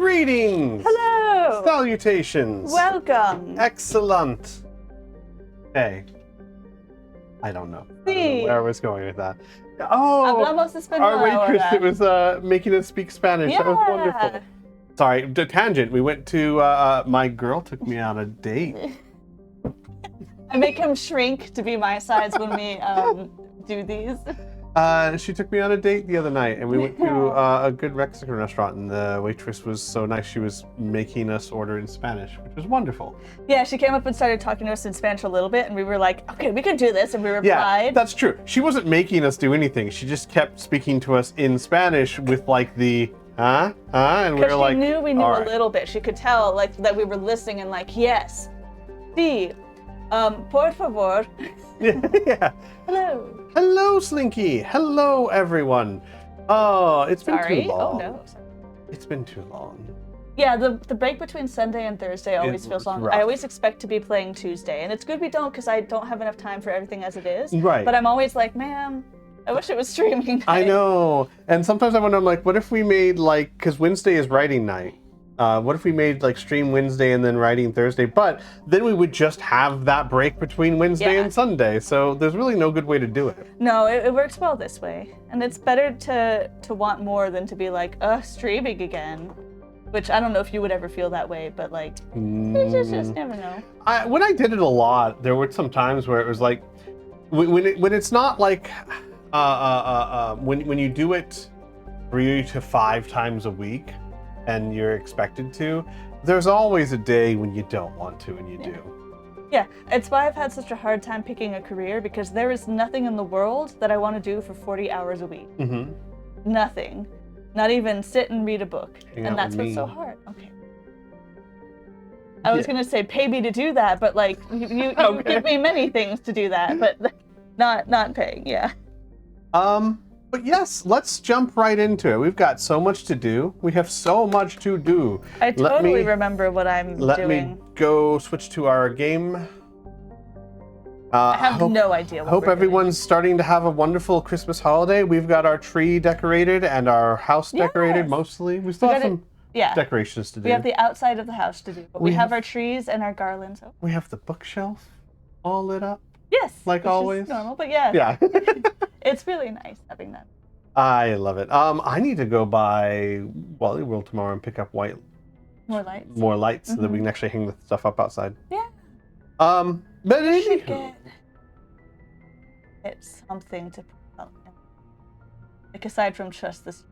Greetings! Hello! Salutations! Welcome! Excellent! Hey. I don't know. I don't know where I was going with that. Oh! Hablamos español Our waitress ahora. that was making us speak Spanish. That was Yeah. wonderful. Sorry, the tangent. We went to, my girl took me on a date. I make him shrink to be my size when we do these. She took me on a date the other night, and we went to a good Mexican restaurant, and the waitress was so nice. She was making us order in Spanish, which was wonderful. Yeah, she came up and started talking to us in Spanish a little bit, and we were like, okay, we can do this, and we replied. Yeah, that's true. She wasn't making us do anything. She just kept speaking to us in Spanish with like the, and we were like, because she knew we knew all a right. little bit. She could tell like that we were listening and like, yes, sí, por favor. Yeah. Hello. Hello, Slinky. Hello, everyone. Oh, it's been too long. Oh no. Sorry. It's been too long. Yeah, the break between Sunday and Thursday always feels long. rough. I always expect to be playing Tuesday, and it's good we don't because I don't have enough time for everything as it is. Right. But I'm always like, man, I wish it was streaming night. I know. And sometimes I wonder, I'm like, what if we made like, because Wednesday is writing night. What if we made like stream Wednesday and then writing Thursday? But then we would just have that break between Wednesday Yeah. and Sunday. So there's really no good way to do it. No, it works well this way, and it's better to want more than to be like, streaming again. Which I don't know if you would ever feel that way, but like, you just never know. When I did it a lot, there were some times where it was like, when it's not like, when you do it 3 to 5 times a week, and you're expected to, there's always a day when you don't want to and you do. Yeah, it's why I've had such a hard time picking a career, because there is nothing in the world that I want to do for 40 hours a week. Mm-hmm. Nothing. Not even sit and read a book. Hang out And that's with what's me. so hard. Okay. I was gonna say pay me to do that, but like you Okay. give me many things to do that, but not paying, yeah. But yes, let's jump right into it. We've got so much to do. We have so much to do. I totally remember what I'm Let doing. me go switch to our game. I have no idea what Hope we're everyone's starting to have a wonderful Christmas holiday. We've got our tree decorated and our house decorated Yes. mostly. We still have some Yeah. decorations to do. We have the outside of the house to do, but we We have have- our trees and our garlands. Oh, We have the bookshelf all lit up. yes. Like which is always. normal, but yeah. Yeah. It's really nice having that. I love it. I need to go by Wally World tomorrow and pick up More lights. more lights so that we can actually hang the stuff up outside. Yeah. But We should anywho, get something to put out. Like aside from just this.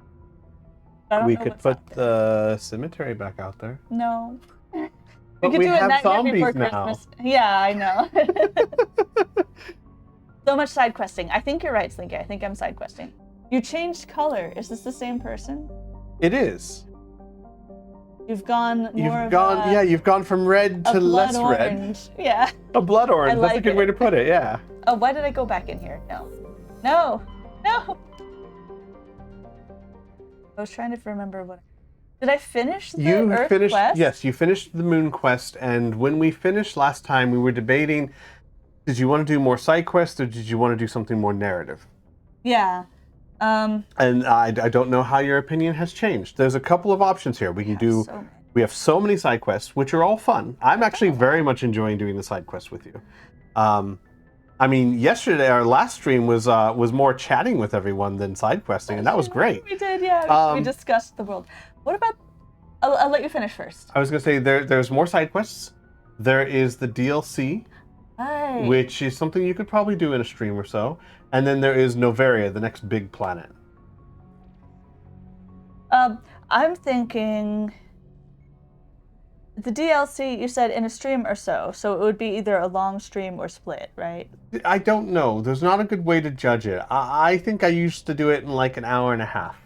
I don't we know could what's put out there. the cemetery back out there. No. But could we do it have Nightmare zombies Before now. Christmas. Yeah, I know. So much side questing. I think you're right, Slinky. I think I'm side questing. You changed color. Is this the same person? It is. You've gone more You've of gone, a, you've gone from red a to blood less red. orange. Yeah. A blood orange. I That's a like good way it. to put it. Yeah. Oh, why did I go back in here? No. No. No. I was trying to remember what. Did I finish the You Earth finished. quest? Yes, you finished the Moon quest, and when we finished last time, we were debating: did you want to do more side quests, or did you want to do something more narrative? Yeah. And I don't know how your opinion has changed. There's a couple of options here. We can do. so many. We have so many side quests, which are all fun. I'm actually very much enjoying doing the side quests with you. I mean, yesterday our last stream was more chatting with everyone than side questing, and that was great. We did, yeah. We discussed the world. What about? I'll let you finish first. I was gonna say there's more side quests. There is the DLC, Hi. which is something you could probably do in a stream or so, and then there is Novaria, the next big planet. I'm thinking. The DLC you said in a stream or so it would be either a long stream or split, right? I don't know. There's not a good way to judge it. I think I used to do it in like an hour and a half,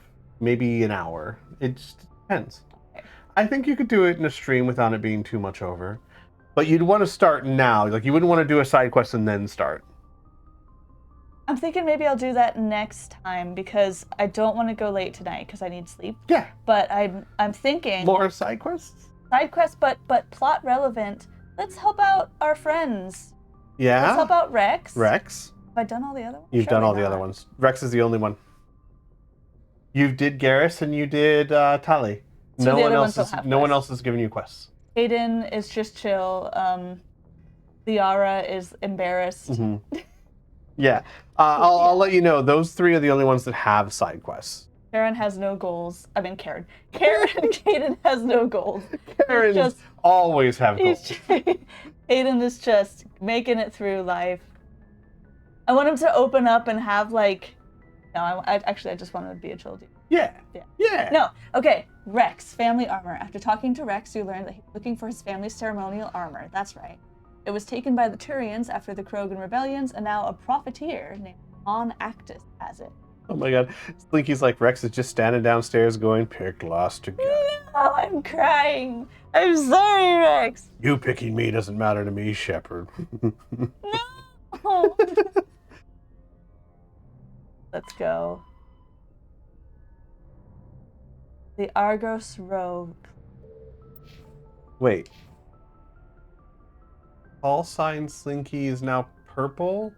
maybe an hour. It just depends. Okay. I think you could do it in a stream without it being too much over. But you'd want to start now. Like, you wouldn't want to do a side quest and then start. I'm thinking maybe I'll do that next time because I don't want to go late tonight because I need sleep. Yeah. But I'm thinking More side quests? side quest, but plot relevant. Let's help out our friends. Yeah. Let's help out Rex. Rex? Have I done all the other ones? You've done Surely all the not. other ones. Rex is the only one. You did Garrus and you did Tali. So No the one other else ones don't is. have No one quests. else is giving you quests. Aiden is just chill. Liara is embarrassed. Mm-hmm. Yeah. I'll let you know. Those 3 are the only ones that have side quests. Karen has no goals. I mean, Karen. Kaden has no goals. Karens just- always have goals. Aiden is just making it through life. I want him to open up and have like. No, I just want him to be a chill dude. Yeah. Yeah. Yeah. No, okay. Rex, family armor. After talking to Rex, you learn that he's looking for his family's ceremonial armor. That's right. It was taken by the Turians after the Krogan rebellions, and now a profiteer named On Actus has it. Oh my god. Slinky's like, Rex is just standing downstairs going, pick lost again. Oh, I'm crying. I'm sorry, Rex. You picking me doesn't matter to me, Shepard. No. Let's go. The Argos Rogue. Wait. Call sign Slinky is now purple?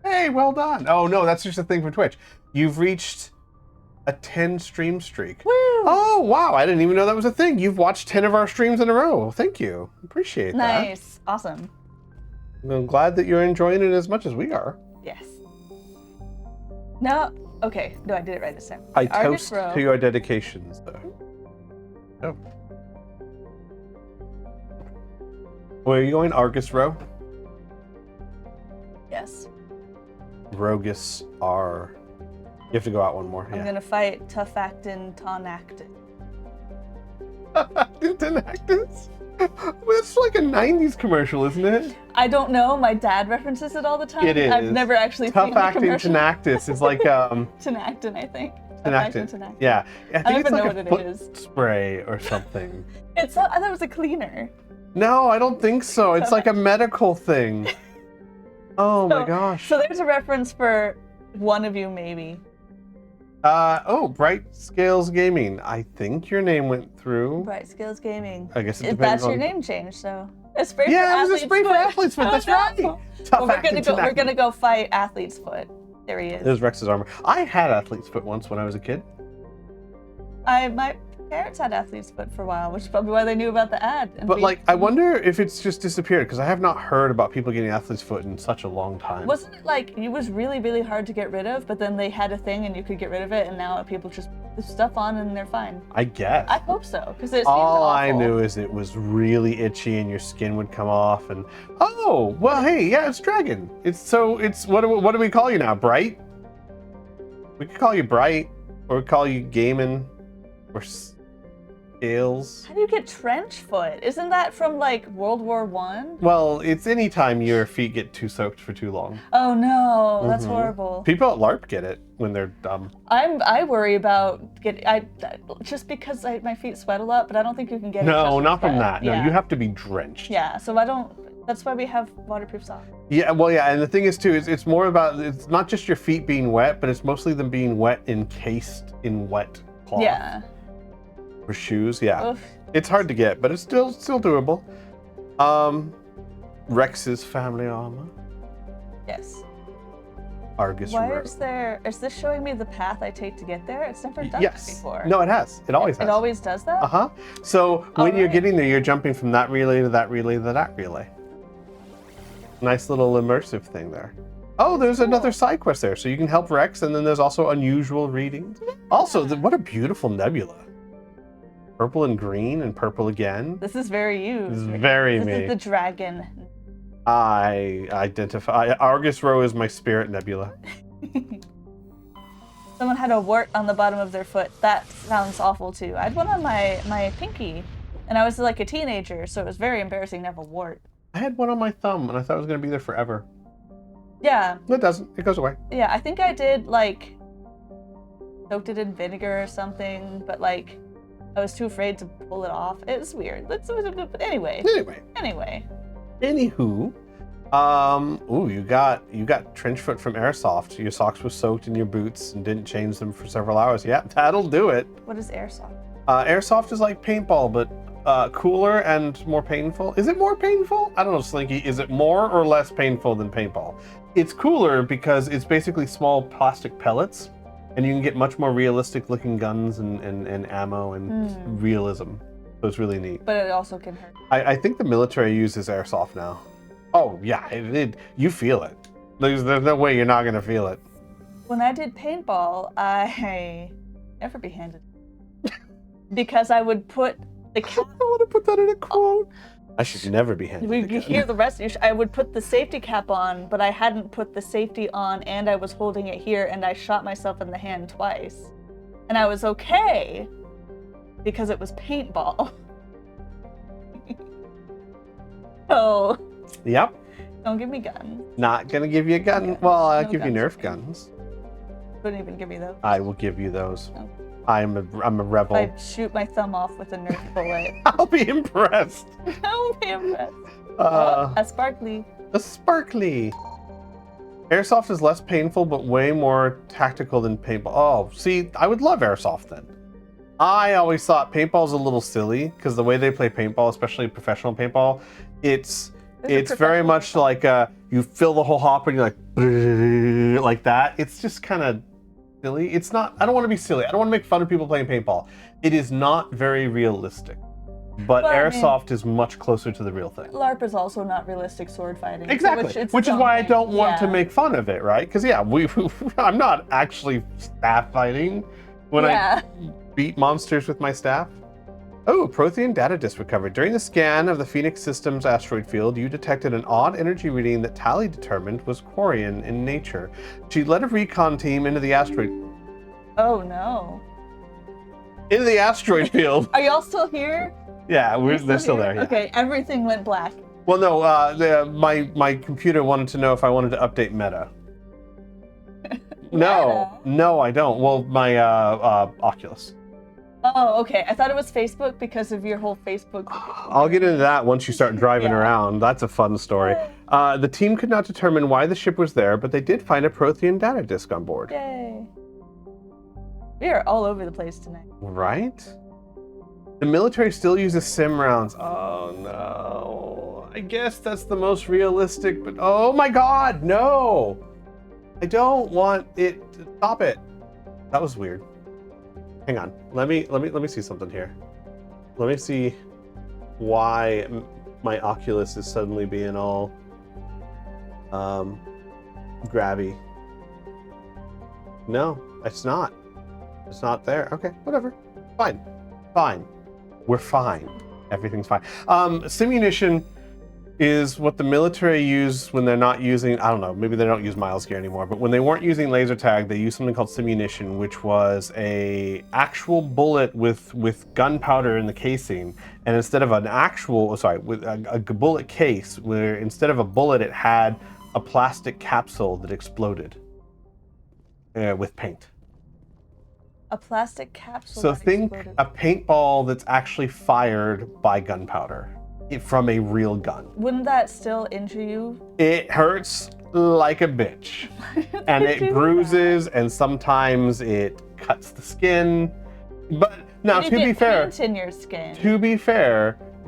Hey, well done. Oh no, that's just a thing from Twitch. You've reached a 10 stream streak. Woo! Oh wow, I didn't even know that was a thing. You've watched 10 of our streams in a row. Thank you. Appreciate that. Nice. Awesome. I'm glad that you're enjoying it as much as we are. Yes. No. Okay. No, I did it right this time. I Argus toast Row. to your dedications, though. Oh. Where are you going? Argus Row? Yes. Rogus R. You have to go out one more. I'm Yeah. gonna fight Tuffactin Tonactin. Tinactus? That's like a 90s commercial, isn't it? I don't know. My dad references it all the time. It is. I've never actually Tough seen the acting commercial. Tinactus is like Tinactin, I think. Tinactin. Tinactin. Yeah. I I think don't it's even know like what a it foot is. spray or something. I thought it was a cleaner. No, I don't think so. It's like a medical thing. Oh my gosh. So there's a reference for one of you, maybe. Bright Scales Gaming. I think your name went through. Bright Skills Gaming. I guess it If depends that's your on- name change, so. A spray Yeah, for it was a Athlete's spray for Foot. Athlete's Foot. Oh, That's no. right. Well, Tough we're acting gonna Tinactin. go fight Athlete's Foot. There he is. There's Rex's armor. I had Athlete's Foot once when I was a kid. My parents had Athlete's Foot for a while, which is probably why they knew about the ad. And But like, I wonder if it's just disappeared because I have not heard about people getting Athlete's Foot in such a long time. Wasn't it like it was really, really hard to get rid of, but then they had a thing and you could get rid of it, and now people just put the stuff on and they're fine. I guess. I hope so, because it seems All I awful. knew is it was really itchy and your skin would come off and oh well, hey, yeah, it's Dragon. It's what do we call you now? Bright? We could call you Bright, or call you Gaiman, or Scales. How do you get trench foot? Isn't that from like World War One? Well, it's any time your feet get too soaked for too long. Oh no, that's Mhm. horrible. People at LARP get it when they're dumb. I worry about just because my feet sweat a lot, but I don't think you can get it. No, just not from sweat. that. No, Yeah. you have to be drenched. Yeah, so I don't. That's why we have waterproof socks. Yeah, well, yeah, and the thing is too, it's more about, it's not just your feet being wet, but it's mostly them being wet, encased in wet cloth. Yeah. Or shoes, yeah. Oof. It's hard to get, but it's still doable. Rex's family armor. Yes. Argus Why Row. is this showing me the path I take to get there? It's never done Yes. this before. No, it has. It always has. It always does that? Uh-huh. So when you're Alright. getting there, you're jumping from that relay to that relay to that relay. Nice little immersive thing there. Oh, there's another side quest there, so you can help Rex, and then there's also unusual readings. Also, what a beautiful nebula. Purple and green and purple again. This is very you. This is very This me. is the dragon. I identify Argus Row is my spirit nebula. Someone had a wart on the bottom of their foot. That sounds awful too. I had one on my pinky, and I was like a teenager, so it was very embarrassing to have a wart. I had one on my thumb, and I thought it was going to be there forever. Yeah, It doesn't. It goes away. yeah. I think I did like soaked it in vinegar or something, but like I was too afraid to pull it off. It's weird. But anyway. Anyway. Anyway. Anywho, ooh, you got trench foot from Airsoft. Your socks were soaked in your boots and didn't change them for several hours. Yeah, that'll do it. What is airsoft? Airsoft is like paintball, but cooler and more painful. Is it more painful? I don't know, Slinky. Is it more or less painful than paintball? It's cooler because it's basically small plastic pellets And you can get much more realistic looking guns and ammo and realism. So it's really neat. But it also can hurt. I think the military uses airsoft now. Oh, yeah, you feel it. There's no way you're not going to feel it. When I did paintball, I never be handed because I would put the cap. I want to put that in a quote. I should never be handed We a gun. hear the rest. I would put the safety cap on, but I hadn't put the safety on, and I was holding it here, and I shot myself in the hand twice. And I was okay because it was paintball. So. Yep. Don't give me guns. Not gonna give you a gun. Okay. Well, I'll No give you guns. Nerf guns. Wouldn't even give me those. I will give you those. Okay. I'm a rebel. I'd shoot my thumb off with a Nerf bullet. I'll be impressed. I'll be impressed. A sparkly. A sparkly. Airsoft is less painful, but way more tactical than paintball. Oh, see, I would love airsoft then. I always thought paintball's a little silly because the way they play paintball, especially professional paintball, it's very much like you fill the whole hopper and you're like that. It's just kind of silly. It's not. I don't want to be silly. I don't want to make fun of people playing paintball. It is not very realistic. But Well, airsoft is much closer to the real thing. LARP is also not realistic sword fighting. Exactly, So which is why I don't want to Yeah. make fun of it, right? Because yeah, I'm not actually staff fighting when I beat monsters with my staff. Oh, Prothean data disk recovered. During the scan of the Phoenix Systems asteroid field, you detected an odd energy reading that Tally determined was Quarian in nature. She led a recon team into the asteroid. Oh no. Into the asteroid field. Are y'all still here? Yeah, they're still there. Yeah. Okay, everything went black. Well, no, my computer wanted to know if I wanted to update meta. No, I don't. Well, my Oculus. Oh, okay. I thought it was Facebook because of your whole Facebook. I'll get into that once you start driving around. That's a fun story. The team could not determine why the ship was there, but they did find a Prothean data disk on board. Yay. We are all over the place tonight. Right? The military still uses sim rounds. Oh no. I guess that's the most realistic, but oh my god, no! I don't want it. Stop it. That was weird. Hang on. Let me see something here. Let me see why my Oculus is suddenly being all grabby. No, it's not. It's not there. Okay, whatever. Fine. We're fine. Everything's fine. Simunition is what the military use when they're not using, I don't know, maybe they don't use miles gear anymore, but when they weren't using laser tag, they used something called simunition, which was a actual bullet with gunpowder in the casing. And instead of an actual, with a bullet case, where instead of a bullet, it had a plastic capsule that exploded with paint. A plastic capsule. So that think exploded. a paintball that's actually fired by gunpowder from a real gun. Wouldn't that still injure you? It hurts like a bitch. And it bruises and sometimes it cuts the skin. But now You to be get fair, paint in your skin.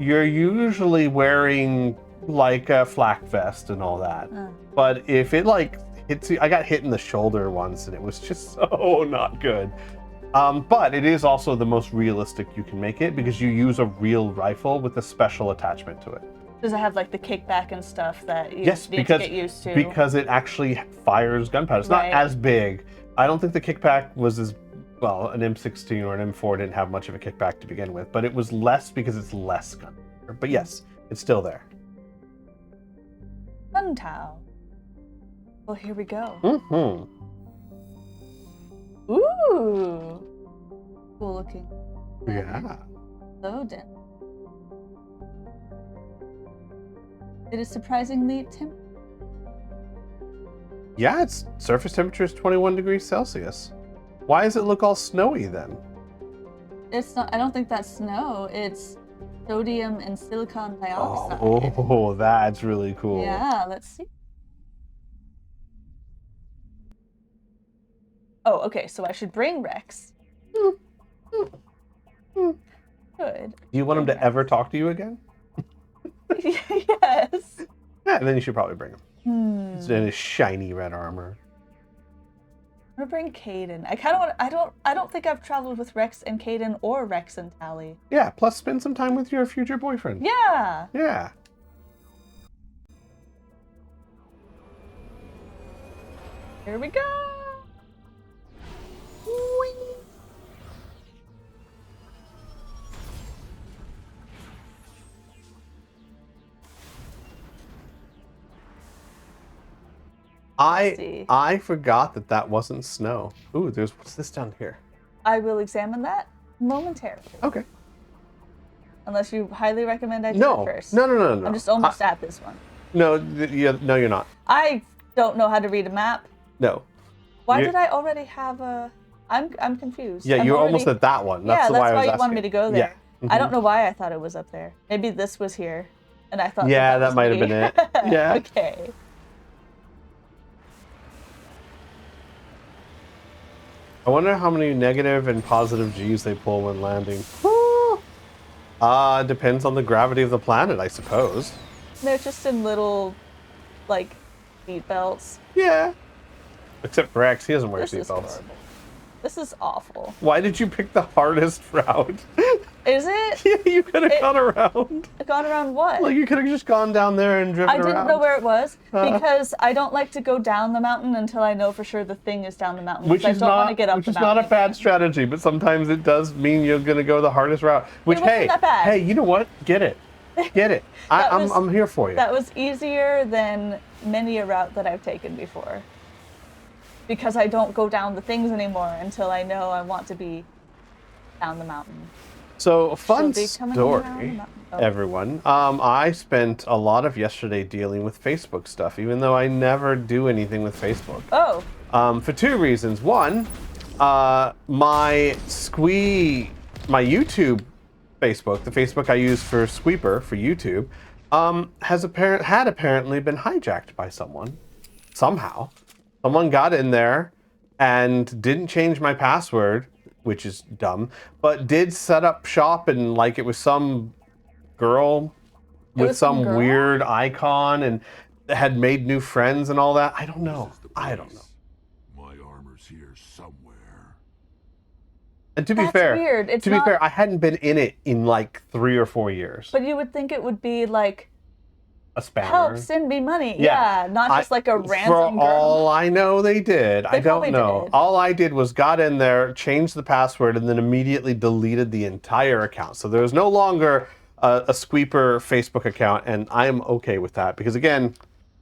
you're usually wearing like a flak vest and all that. But if it like hits you, I got hit in the shoulder once and it was just so not good. But it is also the most realistic you can make it because you use a real rifle with a special attachment to it. Does it have like the kickback and stuff that you Yes, need to get used to? because it actually fires gunpowder. It's not as big. I don't think the kickback was as well. An M16 or an M4 didn't have much of a kickback to begin with, but it was less because it's less gunpowder. But yes, it's still there. Fun towel. Well, here we go. Mm-hmm. Ooh. Cool looking. Yeah. So dense. It is surprisingly temperate. Yeah, its surface temperature is 21 degrees Celsius. Why does it look all snowy then? It's not. I don't think that's snow. It's sodium and silicon dioxide. Oh, that's really cool. Yeah. Let's see. Oh, okay. So I should bring Rex. Good. Do you want him to ever talk to you again? Yes. Yeah, then you should probably bring him. It's in his shiny red armor. I'm gonna bring Caden. I kind of want. I don't think I've traveled with Rex and Caden or Rex and Tally. Yeah. Plus, spend some time with your future boyfriend. Yeah. Yeah. Here we go. Whee. I forgot that wasn't snow. Ooh, what's this down here? I will examine that momentarily. Okay. Unless you highly recommend I do No. it first. No. I'm just almost at this one. No, no, you're not. I don't know how to read a map. No. Why did I already have a... I'm confused. Yeah, you're almost at that one. That's why you wanted me to go there. Yeah. I don't know why I thought it was up there. Maybe this was here, and I thought Yeah, that that might have been it. Yeah. Okay. I wonder how many negative and positive G's they pull when landing. Depends on the gravity of the planet, I suppose. They're just in little, like, seat belts. Yeah. Except for Rex, he doesn't wear This is seatbelts. horrible. This is awful. Why did you pick the hardest route? Is it? Yeah, you could have gone around. Gone around what? Like, you could have just gone down there and driven I around. didn't know where it was because I don't like to go down the mountain until I know for sure the thing is down the mountain. Which I is don't want to get up which the is not mountain a bad again. strategy, but sometimes it does mean you're going to go the hardest route. Which, wasn't hey, that bad. hey, you know what? Get it. Get it. I'm here for you. That was easier than many a route that I've taken before. Because I don't go down the things anymore until I know I want to be down the mountain. So, a fun She'll be coming story, around the mountain. Oh. everyone. I spent a lot of yesterday dealing with Facebook stuff, even though I never do anything with Facebook. Oh. For two reasons. One, my YouTube Facebook, the Facebook I use for Squeeper for YouTube, had apparently been hijacked by someone. Somehow. Someone got in there and didn't change my password, which is dumb, but did set up shop and like it was some girl with some weird icon and had made new friends and all that. I don't know. I don't know. My armor's here somewhere. And to be That's fair, weird. It's to be not- fair, I hadn't been in it in like 3 or 4 years. But you would think it would be like, A spammer. help, send me money. Yeah, not just like a random For girl. all I know, they did. I don't probably know. did. All I did was got in there, changed the password, and then immediately deleted the entire account. So there was no longer a Squeeper Facebook account, and I am okay with that because, again,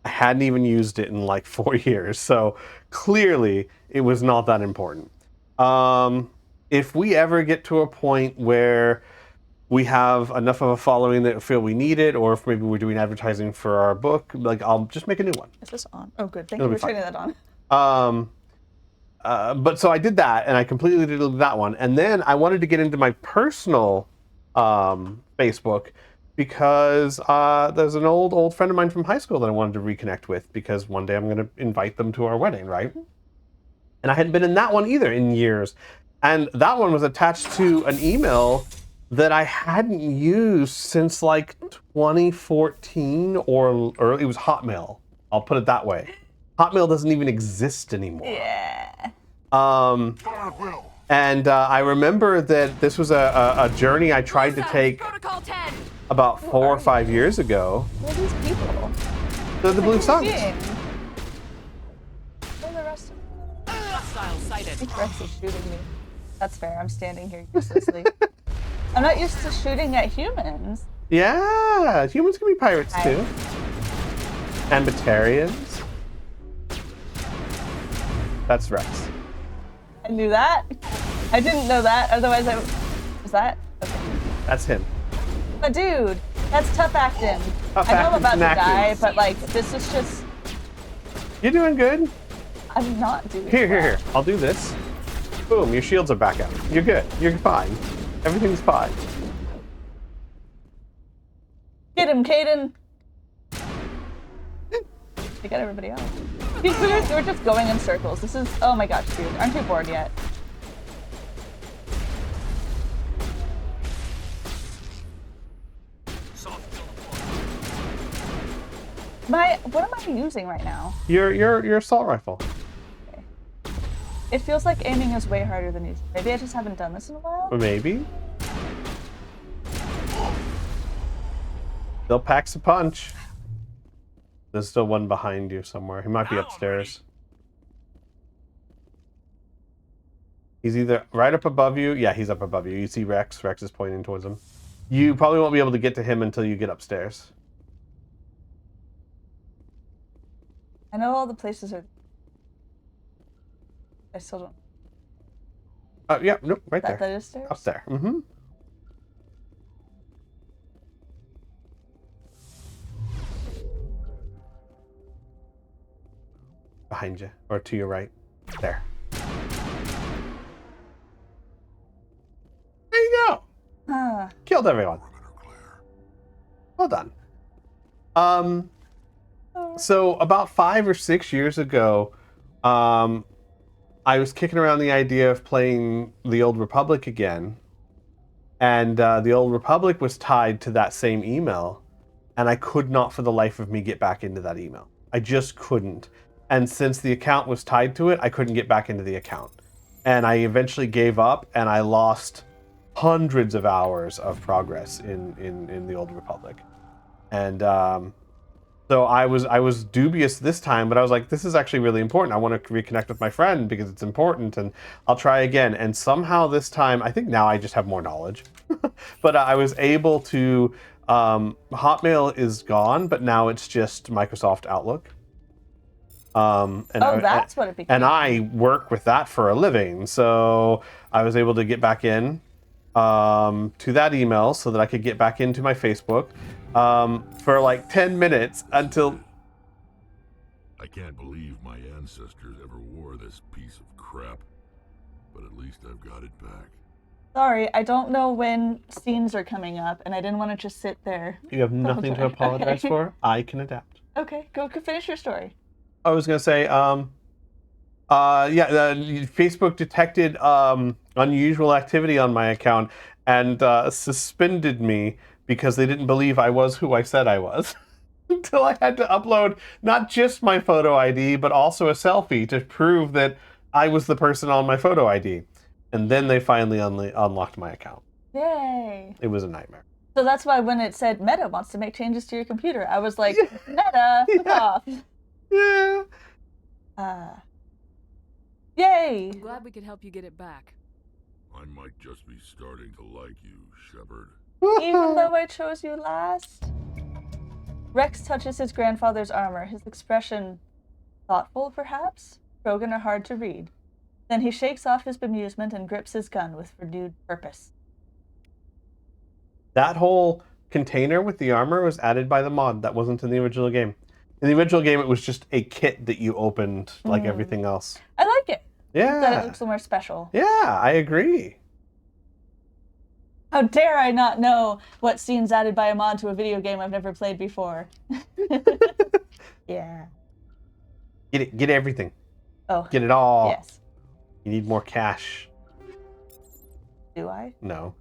I hadn't even used it in like 4 years. So clearly, it was not that important. If we ever get to a point where we have enough of a following that we feel we need it, or if maybe we're doing advertising for our book, like I'll just make a new one. Is this on? Oh, good. Thank It'll you be for fine. turning that on. But so I did that, and I completely deleted that one. And then I wanted to get into my personal Facebook because there's an old friend of mine from high school that I wanted to reconnect with because one day I'm going to invite them to our wedding, right? And I hadn't been in that one either in years. And that one was attached to an email that I hadn't used since like 2014 or early. It was Hotmail. I'll put it that way. Hotmail doesn't even exist anymore. Yeah. And I remember that this was a journey I tried to take Protocol 10. about 4 or 5 years ago. Who are these people? They're the Blue Suns. Where are the rest of them? Hostile sighted. I think Rex is shooting me. That's fair. I'm standing here uselessly. I'm not used to shooting at humans. Yeah, humans can be pirates Hi. too. And Batarians. That's Rex. I knew that. I didn't know that. Otherwise, I was that. Okay. That's him. But dude, that's tough acting. Tough I know I'm acting about to and die, acting. but like this is just. You're doing good. I'm not doing. Here. I'll do this. Boom, your shields are back up. You're good. You're fine. Everything's fine. Get him, Caden. You got everybody else. We're just going in circles. This is. Oh my gosh, dude. Aren't you bored yet? What am I using right now? Your assault rifle. It feels like aiming is way harder than usual. Maybe I just haven't done this in a while. Or maybe. Still packs a punch. There's still one behind you somewhere. He might be upstairs. He's either right up above you. Yeah, he's up above you. You see Rex. Rex is pointing towards him. You probably won't be able to get to him until you get upstairs. I know all the places are. I still don't. Yeah, nope, right there. That is stairs? Up there. Mm-hmm. Behind you, or to your right. There. There you go. Killed everyone. Well done. So about 5 or 6 years ago, I was kicking around the idea of playing the Old Republic again, and the Old Republic was tied to that same email, and I could not for the life of me get back into that email. I just couldn't. And since the account was tied to it, I couldn't get back into the account. And I eventually gave up, and I lost hundreds of hours of progress in the Old Republic. And so I was dubious this time, but I was like, this is actually really important. I want to reconnect with my friend because it's important, and I'll try again. And somehow this time, I think now I just have more knowledge. But I was able to, Hotmail is gone, but now it's just Microsoft Outlook. That's what it became. And I work with that for a living, so I was able to get back in to that email so that I could get back into my Facebook for like 10 minutes until... I can't believe my ancestors ever wore this piece of crap, but at least I've got it back. Sorry, I don't know when scenes are coming up, and I didn't want to just sit there. You have nothing to apologize for. I can adapt. Okay, go finish your story. I was going to say, Facebook detected unusual activity on my account and suspended me because they didn't believe I was who I said I was. Until I had to upload not just my photo ID, but also a selfie to prove that I was the person on my photo ID. And then they finally unlocked my account. Yay. It was a nightmare. So that's why when it said Meta wants to make changes to your computer, I was like, Meta, off. Yeah. Yay! I'm glad we could help you get it back. I might just be starting to like you, Shepard. Even though I chose you last. Rex touches his grandfather's armor, his expression thoughtful, perhaps? Krogan are hard to read. Then he shakes off his bemusement and grips his gun with renewed purpose. That whole container with the armor was added by the mod. That wasn't in the original game. In the original game, it was just a kit that you opened like everything else. I like it. Yeah. That it looks a little more special. Yeah, I agree. How dare I not know what scenes added by a mod to a video game I've never played before. Yeah. Get everything. Oh. Get it all. Yes. You need more cash. Do I? No.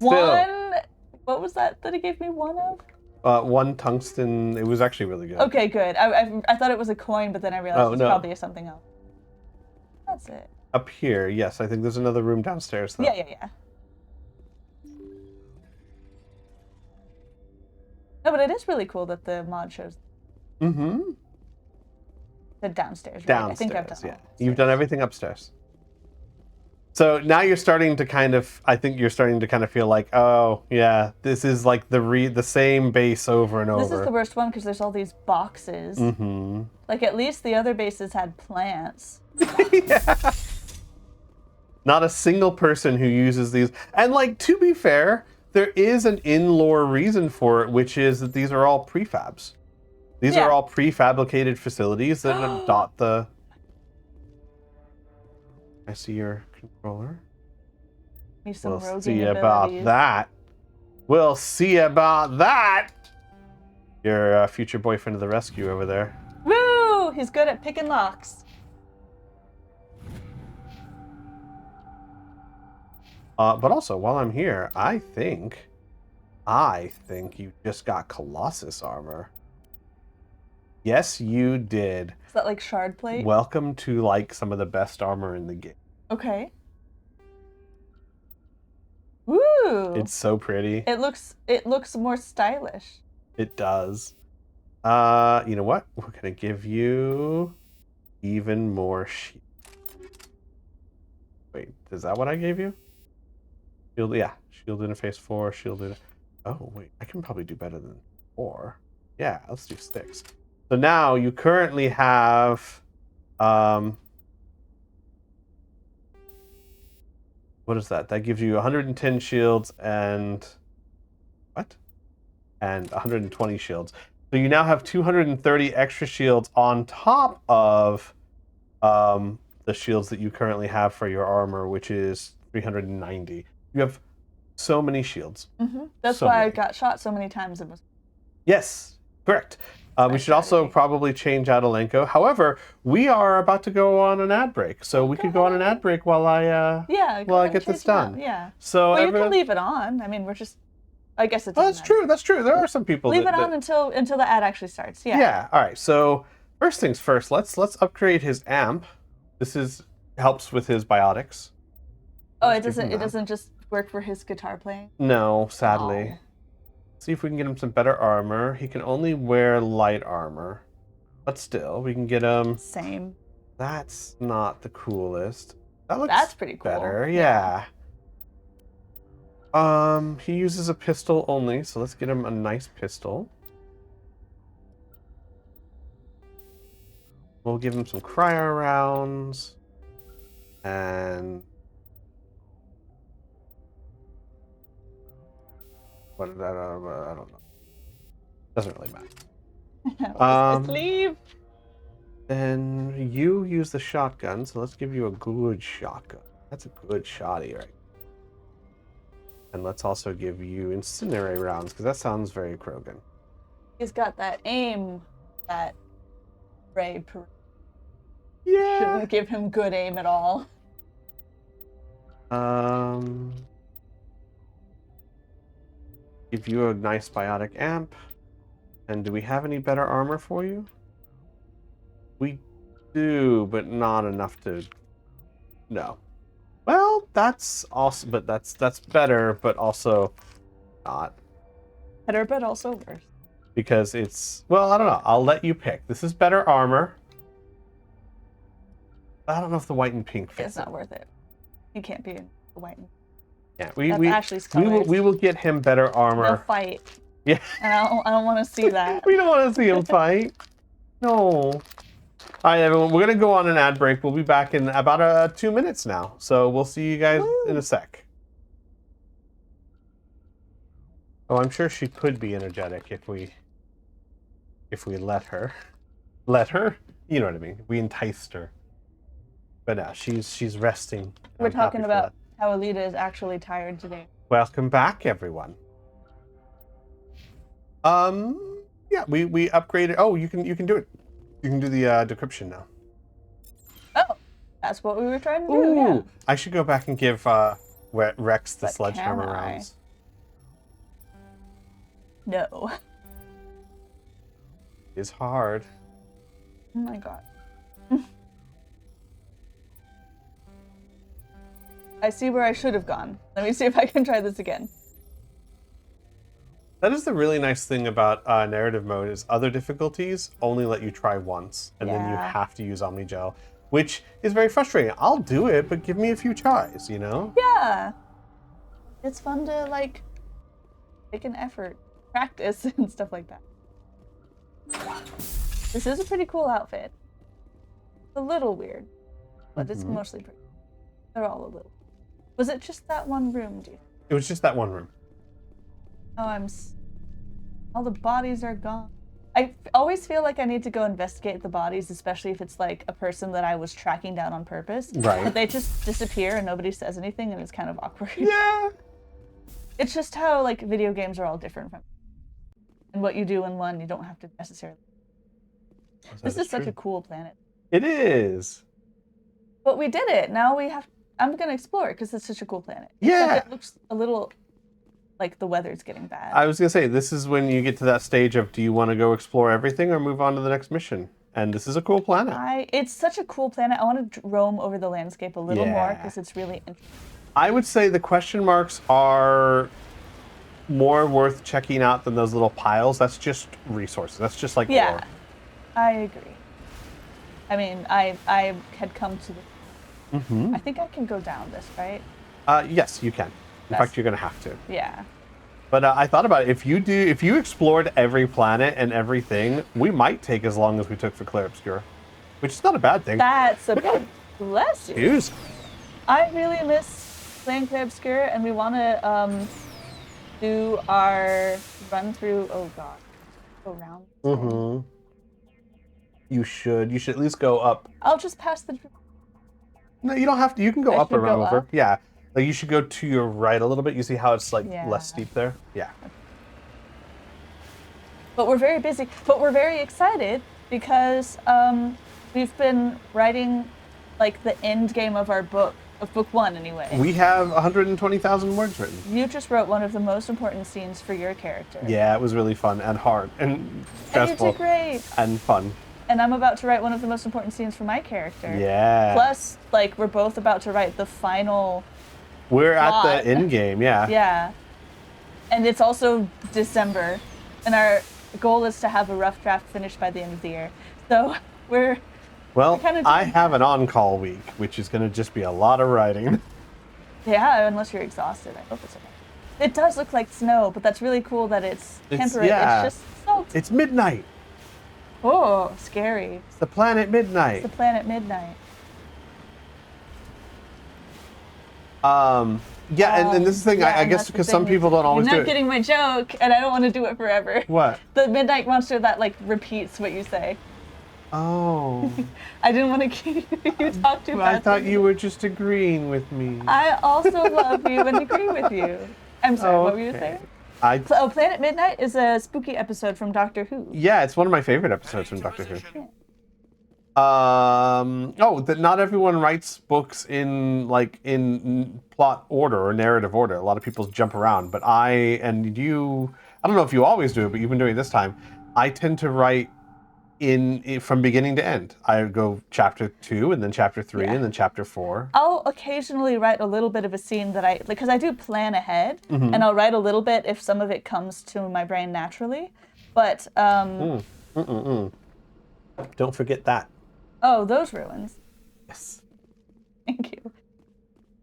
One? What was that he gave me one of? One tungsten. It was actually really good. Okay, good. I thought it was a coin, but then I realized it's no. probably something else. That's it. Up here, yes. I think there's another room downstairs, though. Yeah. No, but it is really cool that the mod shows Mm-hmm. the downstairs. Right? Downstairs, I think I've done yeah. all upstairs. You've done everything upstairs. So now you're starting to kind of, I think you're starting to kind of feel like, oh, yeah, this is like the same base over and over. This is the worst one because there's all these boxes. Mm-hmm. Like, at least the other bases had plants. Yeah. Not a single person who uses these. And, like, to be fair, there is an in-lore reason for it, which is that these are all prefabs. These are all prefabricated facilities that dot the... I see your controller. We'll see about that. We'll see about that. Your future boyfriend of the rescue over there. Woo! He's good at picking locks. But also, while I'm here, I think you just got Colossus armor. Yes, you did. Is that like shard plate? Welcome to like some of the best armor in the game. Okay. Woo! It's so pretty. It looks more stylish. It does. You know what? We're gonna give you even more shield. Wait, is that what I gave you? Shield, yeah. Shield interface 4, shield interface. Oh, wait. I can probably do better than 4. Yeah, let's do 6. So now you currently have, what is that? That gives you 110 shields and, what? And 120 shields. So you now have 230 extra shields on top of the shields that you currently have for your armor, which is 390. You have so many shields. Mm-hmm. That's So why I many. got shot so many times. It was Yes, correct. We should also strategy. probably change out Alenko. However, we are about to go on an ad break, so we Go could go on an ahead. ad break while I Yeah. go while I ahead and get this change it up. done. Yeah. So Well, you everyone- can leave it on. I mean, we're just. I guess it Oh, doesn't that's matter. true. That's true. There are some people Leave that, it on until the ad actually starts. Yeah. Yeah. All right. So first things first. Let's upgrade his amp. This helps with his biotics. Oh, Let's it give him doesn't. It that. doesn't just work for his guitar playing. No, sadly. Oh. See if we can get him some better armor. He can only wear light armor, but still, we can get him. Same. That's not the coolest. That looks That's pretty cool. better. Yeah. He uses a pistol only, so let's get him a nice pistol. We'll give him some cryo rounds. And what I don't know. Doesn't really matter. Let's leave. Then you use the shotgun, so let's give you a good shotgun. That's a good shotty, right? And let's also give you incinerate rounds, because that sounds very Krogan. He's got that aim that Ray Yeah. shouldn't give him good aim at all. Give you a nice biotic amp. And do we have any better armor for you? We do, but not enough to. No. Well, that's also, but that's better, but also not. Better, but also worse. Because it's, well, I don't know. I'll let you pick. This is better armor. I don't know if the white and pink fits. It's not worth it. He can't be in the white. Yeah, That's Ashley's colors. we will get him better They'll armor. fight, Yeah, and I don't want to see that. we don't want to see him fight. No. All right, everyone. We're gonna go on an ad break. We'll be back in about 2 minutes now. So we'll see you guys in a sec. Oh, I'm sure she could be energetic if we let her. Let her? You know what I mean. We enticed her. But no, she's resting. We're I'm happy talking for about that. how Alita is actually tired today. Welcome back, everyone. Yeah, we upgraded. Oh, you can do it. You can do the decryption now. Oh, that's what we were trying to do. Ooh, Yeah. I should go back and give Rex the But sledgehammer can I? rounds. No. It's hard. Oh my god. I see where I should have gone. Let me see if I can try this again. That is the really nice thing about narrative mode is other difficulties only let you try once, and then you Yeah. have to use Omnigel, which is very frustrating. I'll do it, but give me a few tries, you know? Yeah. It's fun to like make an effort, practice and stuff like that. This is a pretty cool outfit. It's a little weird, but it's mostly pretty. They're all a little. Was it just that one room, dude? It was just that one room. Oh, all the bodies are gone. I always feel like I need to go investigate the bodies, especially if it's like a person that I was tracking down on purpose. Right. But they just disappear and nobody says anything, and it's kind of awkward. Yeah. It's just how like video games are all different from. And what you do in one, you don't have to necessarily. This is such a cool planet. It is. But we did it. Now we have. I'm gonna explore it because it's such a cool planet. Yeah. Except it looks a little like the weather's getting bad. I was gonna say this is when you get to that stage of do you want to go explore everything or move on to the next mission? and this is a cool planet. It's such a cool planet. I want to roam over the landscape a little more Yeah. because it's really interesting. I would say the question marks are more worth checking out than those little piles. That's just resources. That's just like Yeah, ore. I agree. I mean, I had come to the. I think I can go down this, right? Yes, you can. In That's- fact, you're gonna have to. Yeah. But I thought about it. If you explored every planet and everything, we might take as long as we took for Clair Obscura, which is not a bad thing. That's a big bless you. Cheers. I really miss playing Clair Obscura, and we want to do our run through. Oh god, go around. Mm-hmm. You should at least go up. I'll just pass the. No, you don't have to. You can go I up should and around go over. up? Yeah. Like you should go to your right a little bit. You see how it's like Yeah. less steep there? Yeah. But we're very busy. But we're very excited because we've been writing like the end game of our book, of book 1 anyway. We have 120,000 words written. You just wrote one of the most important scenes for your character. Yeah, it was really fun and hard and And you stressful did great. and fun. And I'm about to write one of the most important scenes for my character. Yeah. Plus, like, we're both about to write the final. We're at plot. the end game, yeah. Yeah. And it's also December. And our goal is to have a rough draft finished by the end of the year. So we're. Well, kinda I doing have an on-call week, which is going to just be a lot of writing. Yeah, unless you're exhausted. I hope it's okay. It does look like snow, but that's really cool that it's temperate. yeah. It's just snow. It's midnight. Oh, scary. It's the planet Midnight. It's the planet Midnight. Yeah, and this is the thing, Yeah, I and guess that's the because thing some is people don't always You're do not it. getting my joke, and I don't want to do it forever. What? The Midnight Monster that, like, repeats what you say. Oh. I didn't want to keep you talk too fast. I thought you were just agreeing with me. I also love you and agree with you. I'm sorry, what were you saying? Oh, Planet Midnight is a spooky episode from Doctor Who. Yeah, it's one of my favorite episodes from Doctor Who. That not everyone writes books in plot order or narrative order. A lot of people jump around, but I don't know if you always do it, but you've been doing it this time. I tend to write in from beginning to end. I go chapter 2 and then chapter 3 and then chapter 4. I'll occasionally write a little bit of a scene that because I do plan ahead, and I'll write a little bit if some of it comes to my brain naturally. But Don't forget that. oh, those ruins. Yes. Thank you.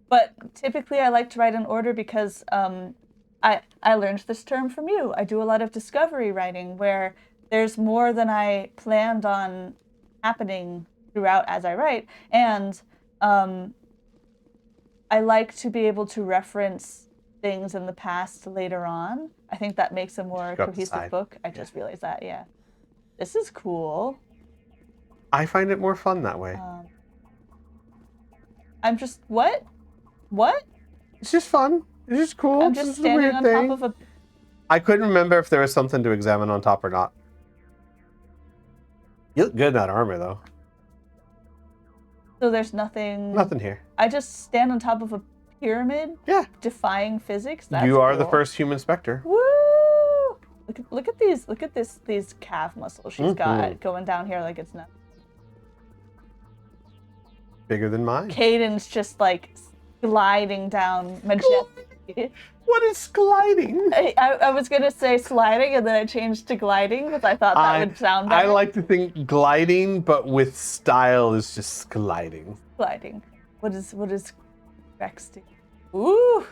But typically I like to write in order because I learned this term from you. I do a lot of discovery writing where there's more than I planned on happening throughout as I write. And I like to be able to reference things in the past later on. I think that makes a more Go up the cohesive side. book. I just realized that, yeah. This is cool. I find it more fun that way. I'm just, what? What? It's just fun. It's just cool. I'm It's just a standing weird on thing. top of a... I couldn't remember if there was something to examine on top or not. You look good in that armor, though. So there's nothing... Nothing here. I just stand on top of a pyramid, Yeah. defying physics. That's You are the cool. first human Spectre. Woo! Look at these calf muscles she's got going down here like it's nothing. Bigger than mine. Caden's just like gliding down majestically. What is gliding? I was gonna say sliding and then I changed to gliding because I thought that would sound better. I like to think gliding, but with style is just gliding. gliding. What is Rex do? Ooh!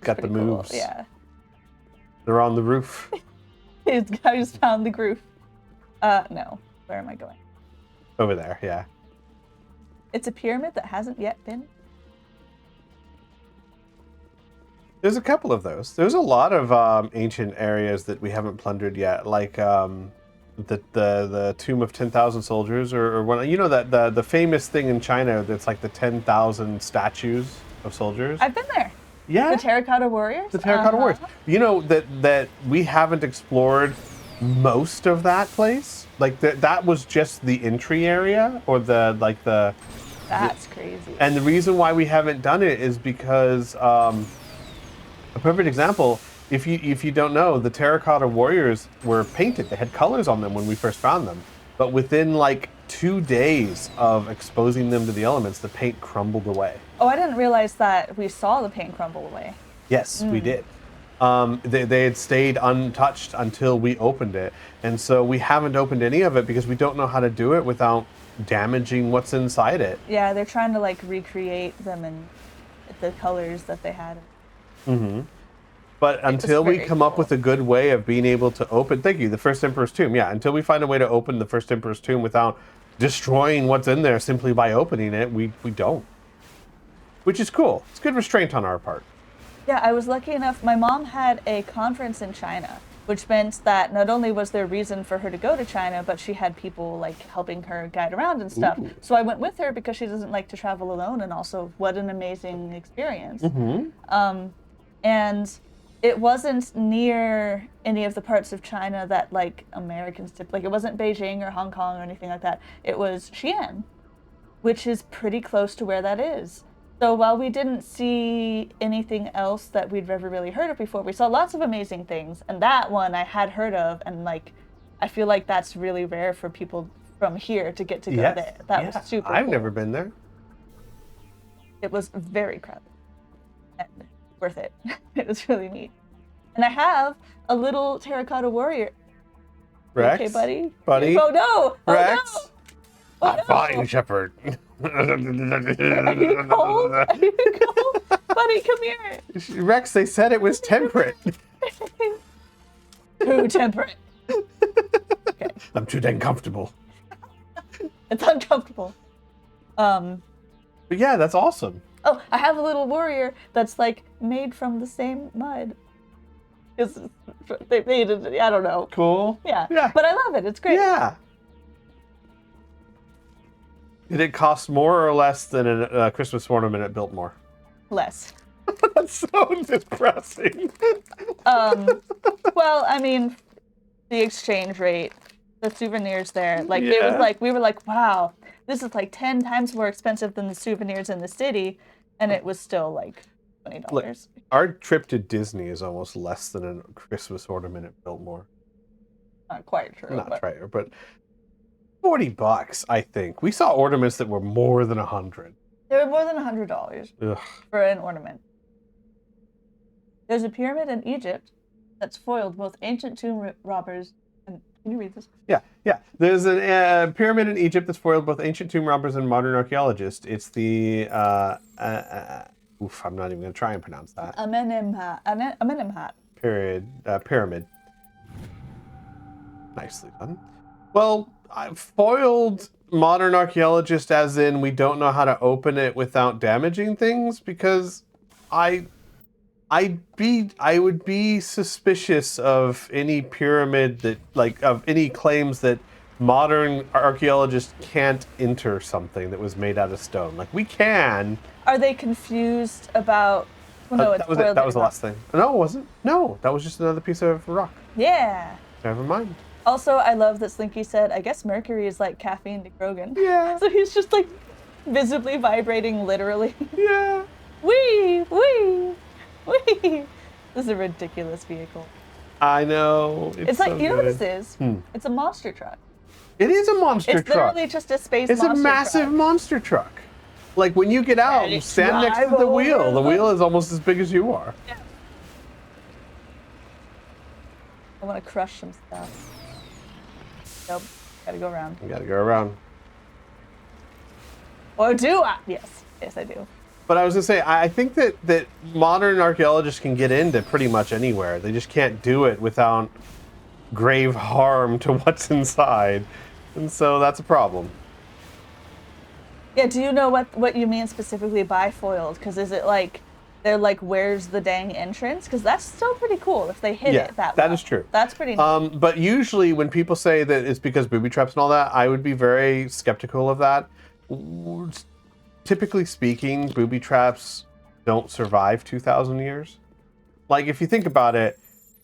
Got the Pretty cool, moves. Yeah. They're on the roof. I just found the groove. No. Where am I going? Over there, yeah. It's a pyramid that hasn't yet been. There's a couple of those. There's a lot of ancient areas that we haven't plundered yet, like the Tomb of 10,000 Soldiers, or one. You know that the famous thing in China that's like the 10,000 statues of soldiers. I've been there. Yeah. The Terracotta Warriors. The Terracotta Warriors. You know that we haven't explored most of that place. Like that was just the entry area, or the. That's crazy. And the reason why we haven't done it is because a perfect example. If you don't know, the Terracotta Warriors were painted. They had colors on them when we first found them. but within like 2 days of exposing them to the elements, the paint crumbled away. Oh, I didn't realize that we saw the paint crumble away. Yes, we did. They had stayed untouched until we opened it, and so we haven't opened any of it because we don't know how to do it without damaging what's inside it. Yeah, they're trying to like recreate them in the colors that they had. But until we very come up cool. with a good way of being able to open, thank you, the First Emperor's Tomb. Yeah, until we find a way to open the First Emperor's Tomb without destroying what's in there simply by opening it, we don't. Which is cool. It's good restraint on our part. Yeah, I was lucky enough. My mom had a conference in China, which meant that not only was there reason for her to go to China, but she had people like helping her guide around and stuff. Ooh. So I went with her because she doesn't like to travel alone, and also what an amazing experience. And it wasn't near any of the parts of China that like Americans tip. Like it wasn't Beijing or Hong Kong or anything like that. It was Xi'an, which is pretty close to where that is. So while we didn't see anything else that we'd ever really heard of before, we saw lots of amazing things. And that one I had heard of, and like, I feel like that's really rare for people from here to get to go there. That was super I've cool. never been there. It was very crowded and worth it. It was really neat. And I have a little terracotta warrior. Rex? Okay, buddy? Buddy? Oh no! Oh Rex? no! Oh, no. Fine, Shepherd. Are you cold? Are you cold? Buddy, come here. Rex, they said it was temperate. Too temperate. Okay. I'm too dang comfortable. It's uncomfortable. But yeah, that's awesome. Oh, I have a little warrior that's like made from the same mud. They made it, I don't know. Cool. Yeah. Yeah. But I love it. It's great. Yeah. Did it cost more or less than a Christmas ornament at Biltmore? Less. That's so depressing. Well, I mean, the exchange rate, the souvenirs there, like it was Yeah. like we were like, wow, this is like 10 times more expensive than the souvenirs in the city, and it was still like $20. Look, our trip to Disney is almost less than a Christmas ornament at Biltmore. Not quite true. Not but right, but $40, I think. We saw ornaments that were more than 100. they were more than $100 Ugh. for an ornament. There's a pyramid in Egypt that's foiled both ancient tomb robbers and can you read this? Yeah. There's a pyramid in Egypt that's foiled both ancient tomb robbers and modern archaeologists. It's the I'm not even going to try and pronounce that. Amenemhat. Pyramid. Nicely done. Well, foiled modern archaeologist as in we don't know how to open it without damaging things, because I would be suspicious of any pyramid that, like, of any claims that modern archaeologists can't enter something that was made out of stone. Like, we can. Are they confused about? Well, no, it's that was it. foiled That was the rock. last thing. No, it wasn't. No, that was just another piece of rock. Yeah. Never mind. Also, I love that Slinky said, I guess Mercury is like caffeine to Krogan. Yeah. So he's just like visibly vibrating, literally. Yeah. Wee! Wee! Wee! This is a ridiculous vehicle. I know. It's like, so you know what good. this is? It's a monster truck. It is a monster It's truck. literally just a space It's monster a massive truck. monster truck. Like, when you get out, And you stand next to drive the wheel. over The the- wheel is almost as big as you are. I want to crush some stuff. Nope. Gotta go around. You gotta go around. Or do I? Yes. Yes, I do. But I was gonna say, I think that modern archaeologists can get into pretty much anywhere. They just can't do it without grave harm to what's inside. And so that's a problem. Yeah, do you know what you mean specifically by foiled? Because is it like, they're like, where's the dang entrance? Because that's still pretty cool if they hit Yeah, it that that well. is true. That's pretty neat. But usually when people say that it's because booby traps and all that, I would be very skeptical of that. Typically speaking, booby traps don't survive 2,000 years. Like, if you think about it,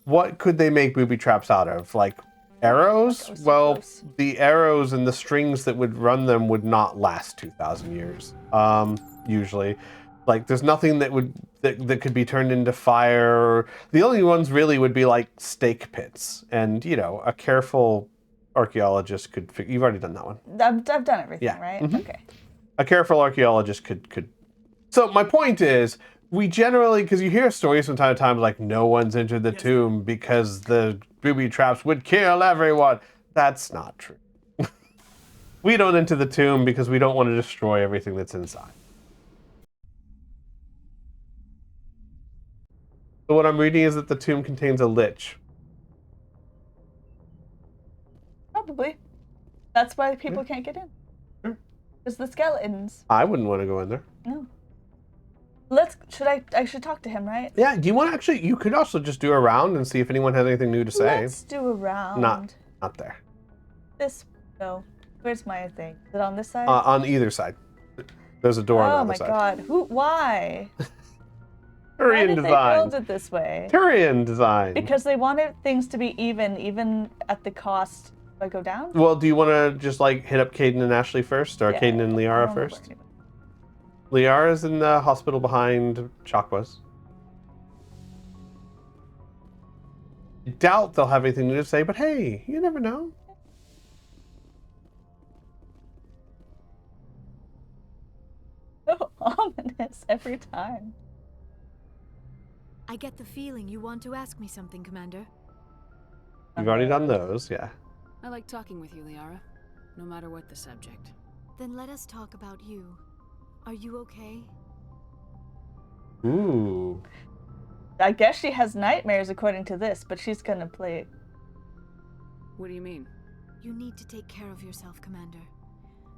what could they make booby traps out of? Like, arrows? That was so Well, close. the arrows and the strings that would run them would not last 2,000 years, usually. Like, there's nothing that could be turned into fire. The only ones really would be like stake pits and, you know, a careful archaeologist could figure. You've already done that one. I've done everything, Yeah. right? Mhm. Okay. A careful archaeologist could. So my point is, we generally, because you hear stories from time to time, like no one's entered the tomb because the booby traps would kill everyone. That's not true. We don't enter the tomb because we don't want to destroy everything that's inside. So what I'm reading is that the tomb contains a lich. Probably. That's why people can't get in. Sure. Because the skeletons. I wouldn't want to go in there. No. I should talk to him, right? Yeah, do you want to actually, you could also just do a round and see if anyone has anything new to say. Let's do a round. Not there. This, no. Where's my thing? Is it on this side? On either side. There's a door on the Oh other my side. god. Why? Why Turian did they design. build it this way? Turian design. Because they wanted things to be even at the cost. Do I go down? Well, do you want to just like hit up Caden and Ashley first, or Yeah, Caden and I Liara don't know first? where Liara's in the hospital behind Chakwas. I doubt they'll have anything new to say, but hey, you never know. So ominous every time. I get the feeling you want to ask me something, Commander. You've already done those, yeah. I like talking with you, Liara, no matter what the subject. Then let us talk about you. Are you okay? Ooh. I guess she has nightmares according to this, but she's gonna play it. What do you mean? You need to take care of yourself, Commander.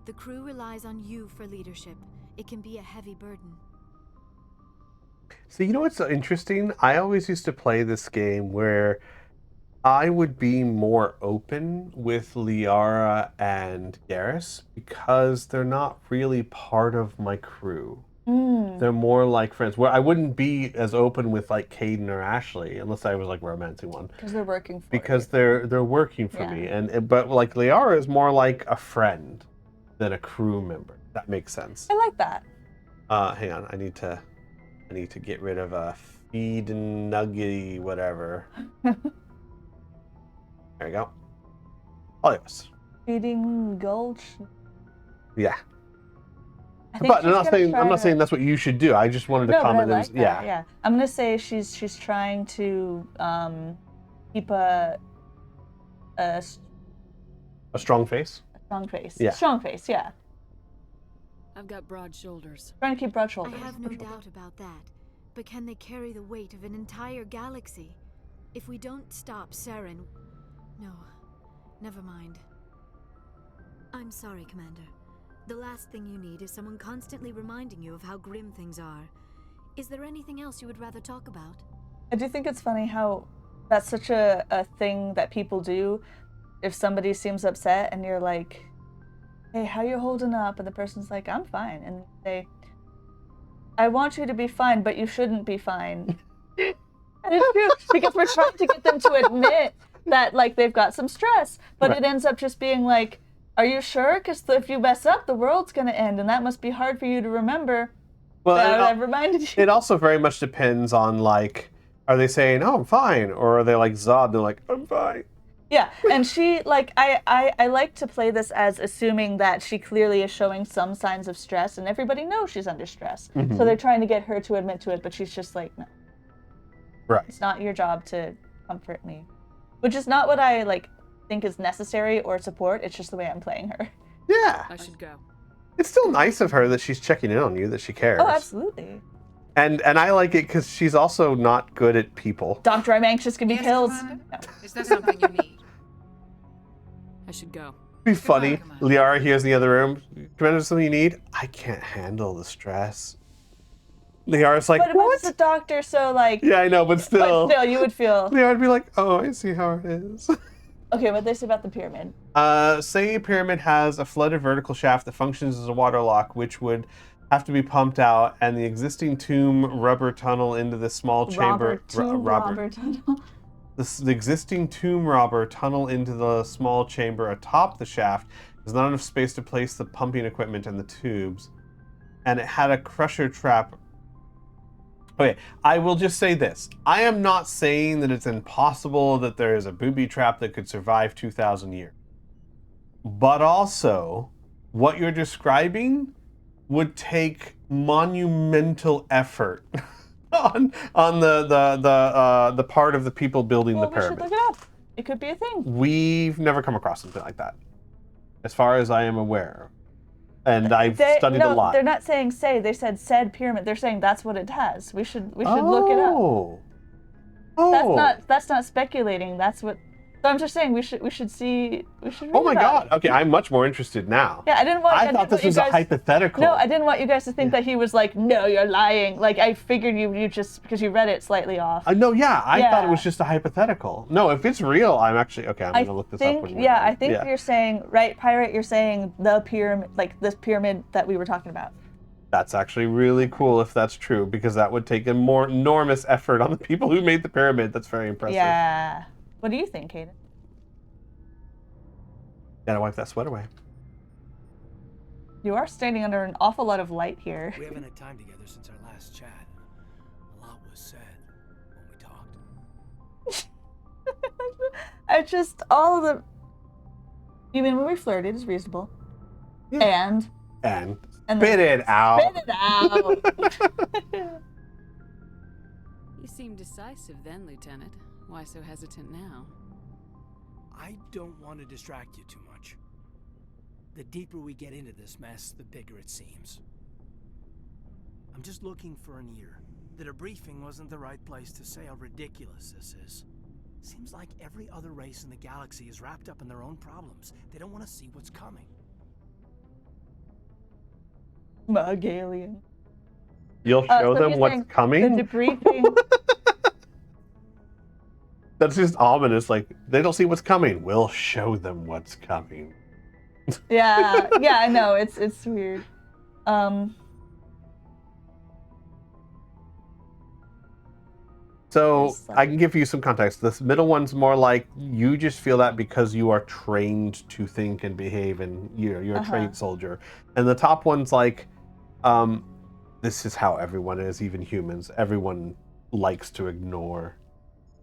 The crew relies on you for leadership. It can be a heavy burden. See, you know what's so interesting? I always used to play this game where I would be more open with Liara and Garrus because they're not really part of my crew. They're more like friends. Where I wouldn't be as open with like Caden or Ashley unless I was like romancing one. Because they're working for Because you. they're working for me, Yeah. and but like Liara is more like a friend than a crew member. That makes sense. I like that. Hang on, I need to get rid of a feed and nuggety whatever. There we go. Adios. Feeding Gulch. Yeah. I think But she's gonna I'm not try saying to- that's what you should do. I just wanted to No, but I comment. like that. Yeah. Yeah. I'm gonna say she's trying to keep a A strong face. strong face. Yeah. Strong face. Yeah. I've got broad shoulders. Trying to keep broad I shoulders. have no doubt about that. But can they carry the weight of an entire galaxy? If we don't stop Saren... No, never mind. I'm sorry, Commander. The last thing you need is someone constantly reminding you of how grim things are. Is there anything else you would rather talk about? I do think it's funny how that's such a thing that people do. If somebody seems upset and you're like, hey, how you holding up? And the person's like, I'm fine. And they, I want you to be fine, but you shouldn't be fine. And it's true, because we're trying to get them to admit that like they've got some stress, but Right. it ends up just being like, are you sure? Because if you mess up, the world's gonna end, and that must be hard for you to remember. Well, That I've reminded you. it also very much depends on like, are they saying, "Oh, I'm fine," or are they like Zod? They're like, "I'm fine." Yeah, and she, like, I like to play this as assuming that she clearly is showing some signs of stress, and everybody knows she's under stress. So they're trying to get her to admit to it, but she's just like, no, Right. it's not your job to comfort me. Which is not what I, like, think is necessary or support, it's just the way I'm playing her. Yeah. I should go. It's still nice of her that she's checking in on you, that she cares. Oh, absolutely. And I like it because she's also not good at people. Doctor, I'm anxious, give me Yes, pills. Commander? No. Is there something you need? I should go. It'd be funny. Commander. Liara hears in the other room. Commander, something you need? I can't handle the stress. Liara's like, But what? it's a doctor, so, like, Yeah, I know, but still. but still, you would feel... Liara'd be like, oh, I see how it is. Okay, what they say about the pyramid? Say a pyramid has a flooded vertical shaft that functions as a water lock, which would have to be pumped out, and the existing tomb rubber tunnel into the small chamber. Robert Tunnel. The existing tomb robber tunnel into the small chamber atop the shaft. There's not enough space to place the pumping equipment and the tubes, and it had a crusher trap. Okay, I will just say this. I am not saying that it's impossible that there is a booby trap that could survive 2,000 years. but also what you're describing would take monumental effort on the part of the people building Well, the we should pyramid. look it up. It could be a thing. We've never come across something like that, as far as I am aware. And I've studied a lot. They're not saying say. They said said pyramid. They're saying that's what it has. We should look it up. Oh. That's not speculating. That's what. So I'm just saying we should see. We should. Read Oh my about God. it. Okay, I'm much more interested now. Yeah, I thought this was a hypothetical. No, I didn't want you guys to think that he was like, no, you're lying. Like I figured you just because you read it slightly off. No, yeah, I thought it Yeah. was just a hypothetical. No, if it's real, I'm actually okay. I'm gonna look this up. When we're done. I think you're saying right, pirate. You're saying the pyramid, like this pyramid that we were talking about. That's actually really cool if that's true, because that would take a more enormous effort on the people who made the pyramid. That's very impressive. Yeah. What do you think, Kaden? Gotta wipe that sweat away. You are standing under an awful lot of light here. We haven't had time together since our last chat. A lot was said when we talked. I just all of the. You mean when we flirted is reasonable, Yeah. and Spit it out. spit it out. You seem decisive then, Lieutenant. Why so hesitant now? I don't want to distract you too much. The deeper we get into this mess, the bigger it seems. I'm just looking for an ear. The debriefing wasn't the right place to say how ridiculous this is. Seems like every other race in the galaxy is wrapped up in their own problems. They don't want to see what's coming. Mug alien. You'll show So them he's what's saying coming? The debriefing. That's just ominous. Like, they don't see what's coming. We'll show them what's coming. yeah, I know. It's weird. So I can give you some context. This middle one's more like you just feel that because you are trained to think and behave, and you're a trained soldier. And the top one's like, this is how everyone is, even humans. Everyone likes to ignore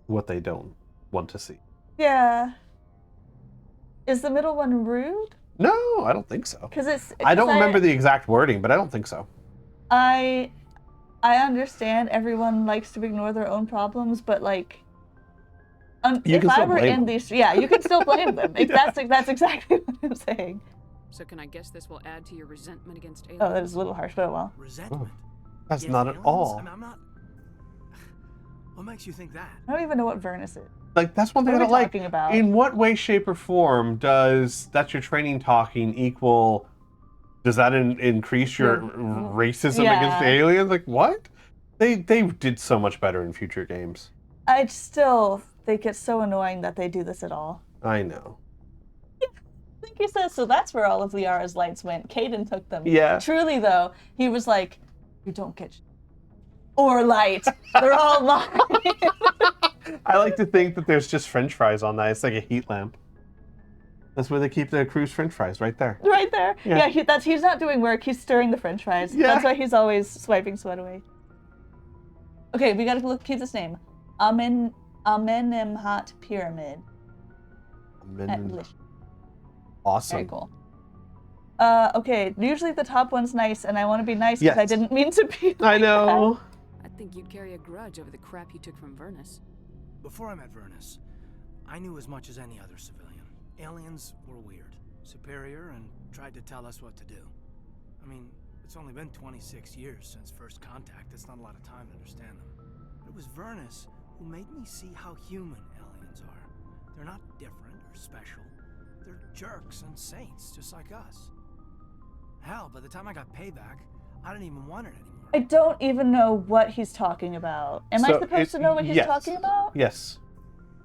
what they don't want to see. Yeah. Is the middle one rude? No, I don't think so. Because I don't remember the exact wording, but I don't think so. I understand everyone likes to ignore their own problems, but like, You if can I still were blame in them. these, yeah, you can still blame them. That's exactly what I'm saying. So can I guess this will add to your resentment against aliens? Oh, that was a little harsh, but oh well. Resentment. That's Against not at aliens? all. I'm not. What makes you think that? I don't even know what Vernus is. Like, that's one thing What I are don't we like. talking about? In what way, shape, or form does that's your training talking equal? Does that increase your racism Yeah. against aliens? Like, what? They did so much better in future games. I still think it's so annoying that they do this at all. I know. I think he says, so that's where all of Liara's lights went. Caden took them. Yeah. Truly, though, he was like, you don't get or light. They're all mine. I like to think that there's just French fries on that. It's like a heat lamp. That's where they keep the crew's French fries, right there. Right there. Yeah. Yeah, he's not doing work. He's stirring the French fries. Yeah. That's why he's always swiping sweat away. Okay, we gotta keep this name. Amenemhat Pyramid. At Lish. Awesome. Very cool. Okay, usually the top one's nice, and I want to be nice because I Yes. didn't mean to be. I know. I think you'd carry a grudge over the crap you took from Vernus. Before I met Vernus, I knew as much as any other civilian. Aliens were weird, superior, and tried to tell us what to do. I mean, it's only been 26 years since first contact. It's not a lot of time to understand them. But it was Vernus who made me see how human aliens are. They're not different or special. They're jerks and saints, just like us. Hell, by the time I got payback, I didn't even want it anymore. I don't even know what he's talking about. Am I supposed to know what he's yes. talking about? Yes.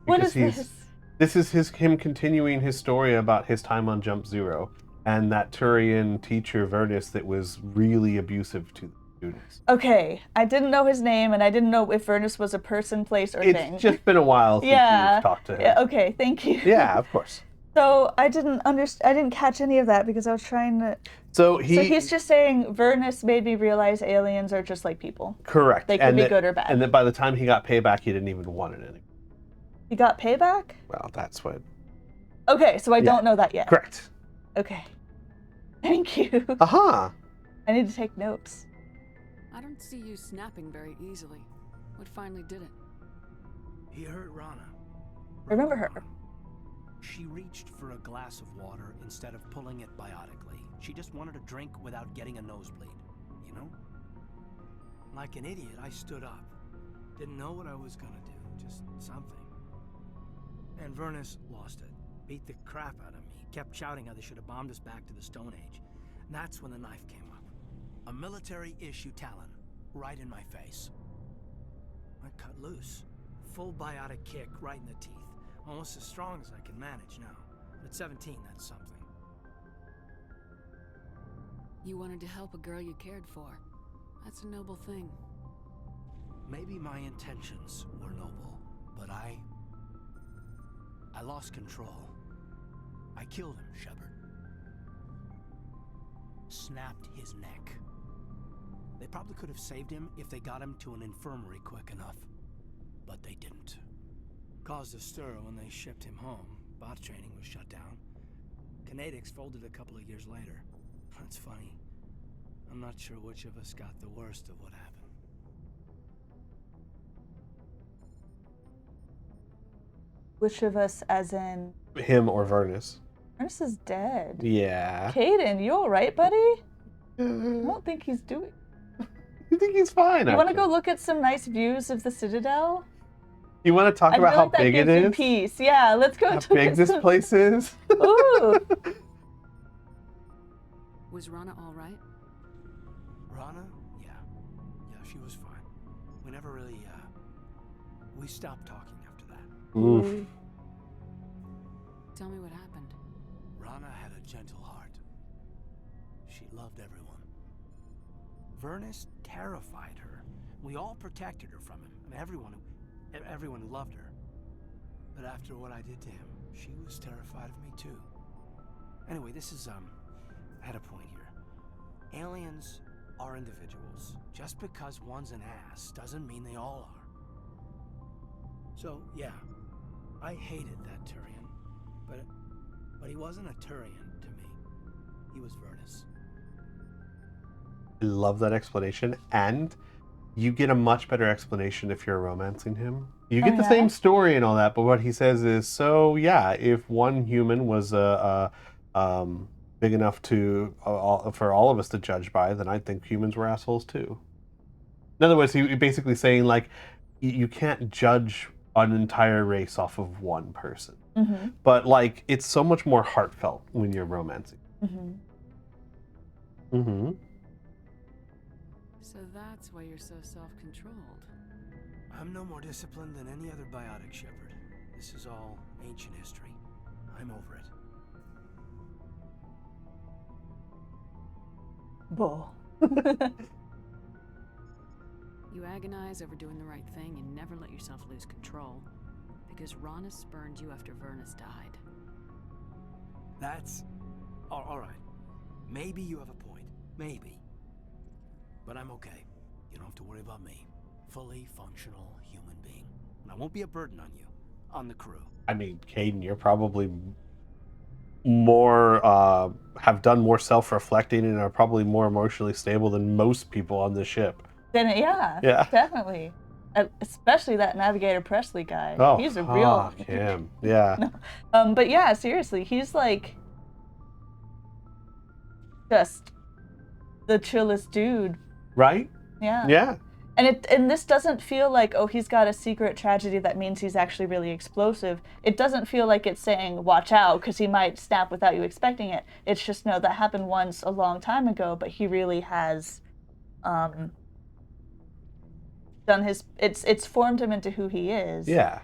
What Because is this? This is him continuing his story about his time on Jump Zero and that Turian teacher Vernus that was really abusive to the students. Okay, I didn't know his name, and I didn't know if Vernus was a person, place, or thing. It's just been a while since Yeah. you've talked to him. Yeah, okay, thank you. Yeah, of course. So I didn't catch any of that because I was trying to. So So he's just saying Vernus made me realize aliens are just like people. correct. They could be good or bad. And that by the time he got payback, he didn't even want it anymore. He got payback? Well, that's what. Okay, so I don't know that yet. Correct. Okay. Thank you. Aha! I need to take notes. I don't see you snapping very easily. What finally did it? He hurt Rana. Remember her. She reached for a glass of water instead of pulling it biotically. She just wanted a drink without getting a nosebleed, you know? Like an idiot, I stood up. Didn't know what I was gonna do, just something. And Vernus lost it. Beat the crap out of me. Kept shouting how they should have bombed us back to the Stone Age. And that's when the knife came up. A military-issue talon, right in my face. I cut loose. Full biotic kick right in the teeth. Almost as strong as I can manage now. But at 17, that's something. You wanted to help a girl you cared for. That's a noble thing. Maybe my intentions were noble, but I lost control. I killed him, Shepard. Snapped his neck. They probably could have saved him if they got him to an infirmary quick enough. But they didn't. Caused a stir when they shipped him home. Bot training was shut down. Kinetics folded a couple of years later. That's funny. I'm not sure which of us got the worst of what happened. Which of us, as in... Him or Vernus. Vernus is dead. Yeah. Caden, you alright, buddy? I don't think he's doing... You think he's fine? You want to go look at some nice views of the Citadel? You want to talk I about feel how like that big it gives you is? peace. Yeah, let's go. How look big at this some- place is? Ooh. Was Rana all right? Rana? Yeah. Yeah, she was fine. We never really, we stopped talking after that. Oof. Tell me what happened. Rana had a gentle heart. She loved everyone. Vernus terrified her. We all protected her from him, and everyone who loved her. But after what I did to him, she was terrified of me too. Anyway, this is, I had a point here. Aliens are individuals. Just because one's an ass doesn't mean they all are. So, yeah, I hated that Turian, but he wasn't a Turian to me. He was Vernus. I love that explanation, and you get a much better explanation if you're romancing him. You get the same story and all that, but what he says is, so yeah, if one human was big enough to for all of us to judge by, then I think humans were assholes too. In other words, he's basically saying, like, you can't judge an entire race off of one person. Mm-hmm. But, like, it's so much more heartfelt when you're romancing. Mm-hmm. Mm-hmm. So that's why you're so self-controlled. I'm no more disciplined than any other biotic shepherd. This is all ancient history. I'm over it. Bull. You agonize over doing the right thing and never let yourself lose control. Because Rana spurned you after Vernus died. That's... all right. Maybe you have a point. Maybe. But I'm okay. You don't have to worry about me. Fully functional human being. And I won't be a burden on you. On the crew. I mean, Caden, you're probably more, have done more self-reflecting and are probably more emotionally stable than most people on the ship. Then yeah, definitely. Especially that Navigator Presley guy. Oh, he's a real... fuck him. Yeah. No. But yeah, seriously, he's like just the chillest dude. Right? Yeah. Yeah. And this doesn't feel like, oh, he's got a secret tragedy that means he's actually really explosive. It doesn't feel like it's saying, watch out, because he might snap without you expecting it. It's just, no, that happened once a long time ago, but he really has done his... It's formed him into who he is. Yeah.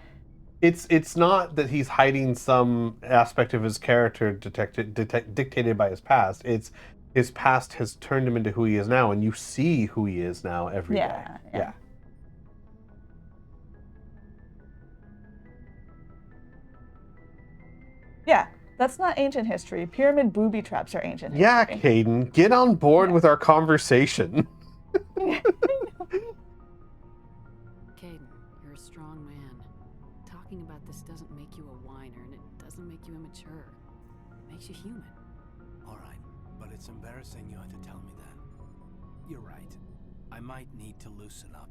It's not that he's hiding some aspect of his character dictated by his past. It's his past has turned him into who he is now, and you see who he is now every day. Yeah. Yeah, that's not ancient history. Pyramid booby traps are ancient history. Yeah, Caden, get on board with our conversation. Caden, you're a strong man. Talking about this doesn't make you a whiner, and it doesn't make you immature. It makes you human. All right, but it's embarrassing you had to tell me that. You're right. I might need to loosen up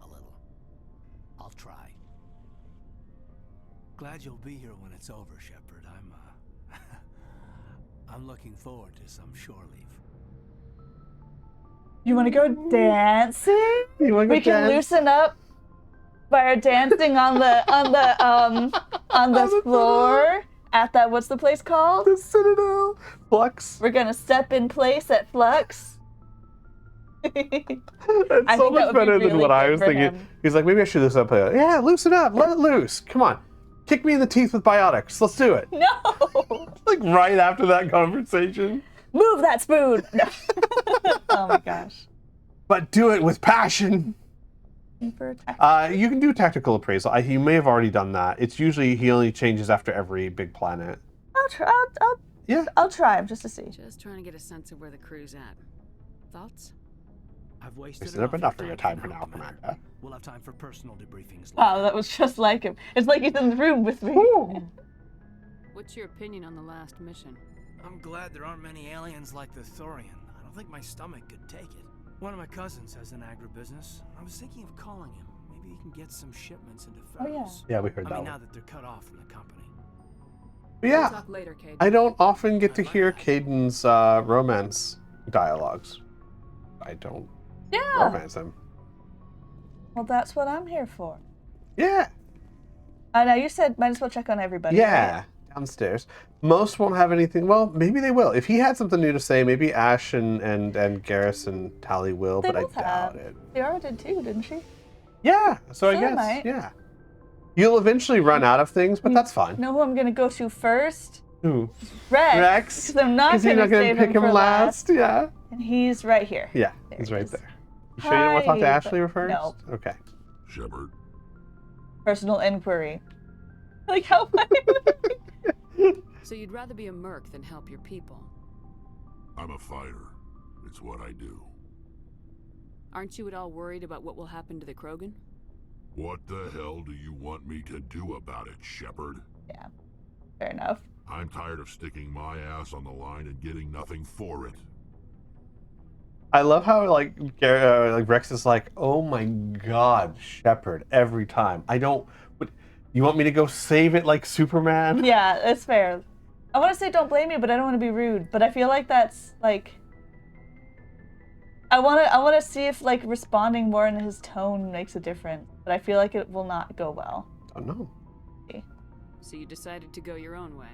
a little. I'll try. Glad you'll be here when it's over, Shepard. I'm looking forward to some shore leave. You want to go dancing? We can loosen up by dancing on the floor at that, what's the place called? The Citadel. Flux. We're gonna step in place at Flux. That's so much better than what I was thinking. He's like, maybe I should loosen up. Yeah, loosen up. Let it loose. Come on. Kick me in the teeth with biotics. Let's do it. No! Like right after that conversation. Move that spoon! No. Oh my gosh. But do it with passion. For you can do tactical appraisal. You may have already done that. It's usually he only changes after every big planet. I'll try. I'll try him just to see. Just trying to get a sense of where the crew's at. Thoughts? I've wasted enough for your time for now, Commander. We'll have time for personal debriefings later. Wow, that was just like him. It's like he's in the room with me. What's your opinion on the last mission? I'm glad there aren't many aliens like the Thorian. I don't think my stomach could take it. One of my cousins has an agribusiness. I was thinking of calling him. Maybe he can get some shipments into Ferris. Yeah, we heard that now one. that they're cut off from the company. But yeah, We'll talk later, Cade. I don't often get to hear Caden's romance dialogues. I don't romance him. Well, that's what I'm here for. Yeah. Now you said might as well check on everybody. Yeah. Right? Downstairs. Most won't have anything. Well, maybe they will. If he had something new to say, maybe Ash and Garrus and Tally will, They but I both doubt have. it. Ciara did too, didn't she? Yeah. So I They guess. might. Yeah. You'll eventually run out of things, but that's fine. You know who I'm gonna go to first? Ooh. Rex. Rex. Because I'm not Because you're gonna not going save to pick him for last. Yeah. And he's right here. Yeah. There He's he right is. there. You sure you don't want to talk to Hi, Ashley first? no. Okay. Shepard, Personal inquiry. Like how? So you'd rather be a merc than help your people? I'm a fighter. It's what I do. Aren't you at all worried about what will happen to the Krogan? What the hell do you want me to do about it, Shepard? Yeah. Fair enough. I'm tired of sticking my ass on the line and getting nothing for it. I love how like Rex is like, oh my god, Shepard, every time. I don't. You want me to go save it like Superman? Yeah, it's fair. I want to say don't blame me, but I don't want to be rude. But I feel like that's like. I want to see if like responding more in his tone makes a difference, but I feel like it will not go well. Oh no. So you decided to go your own way?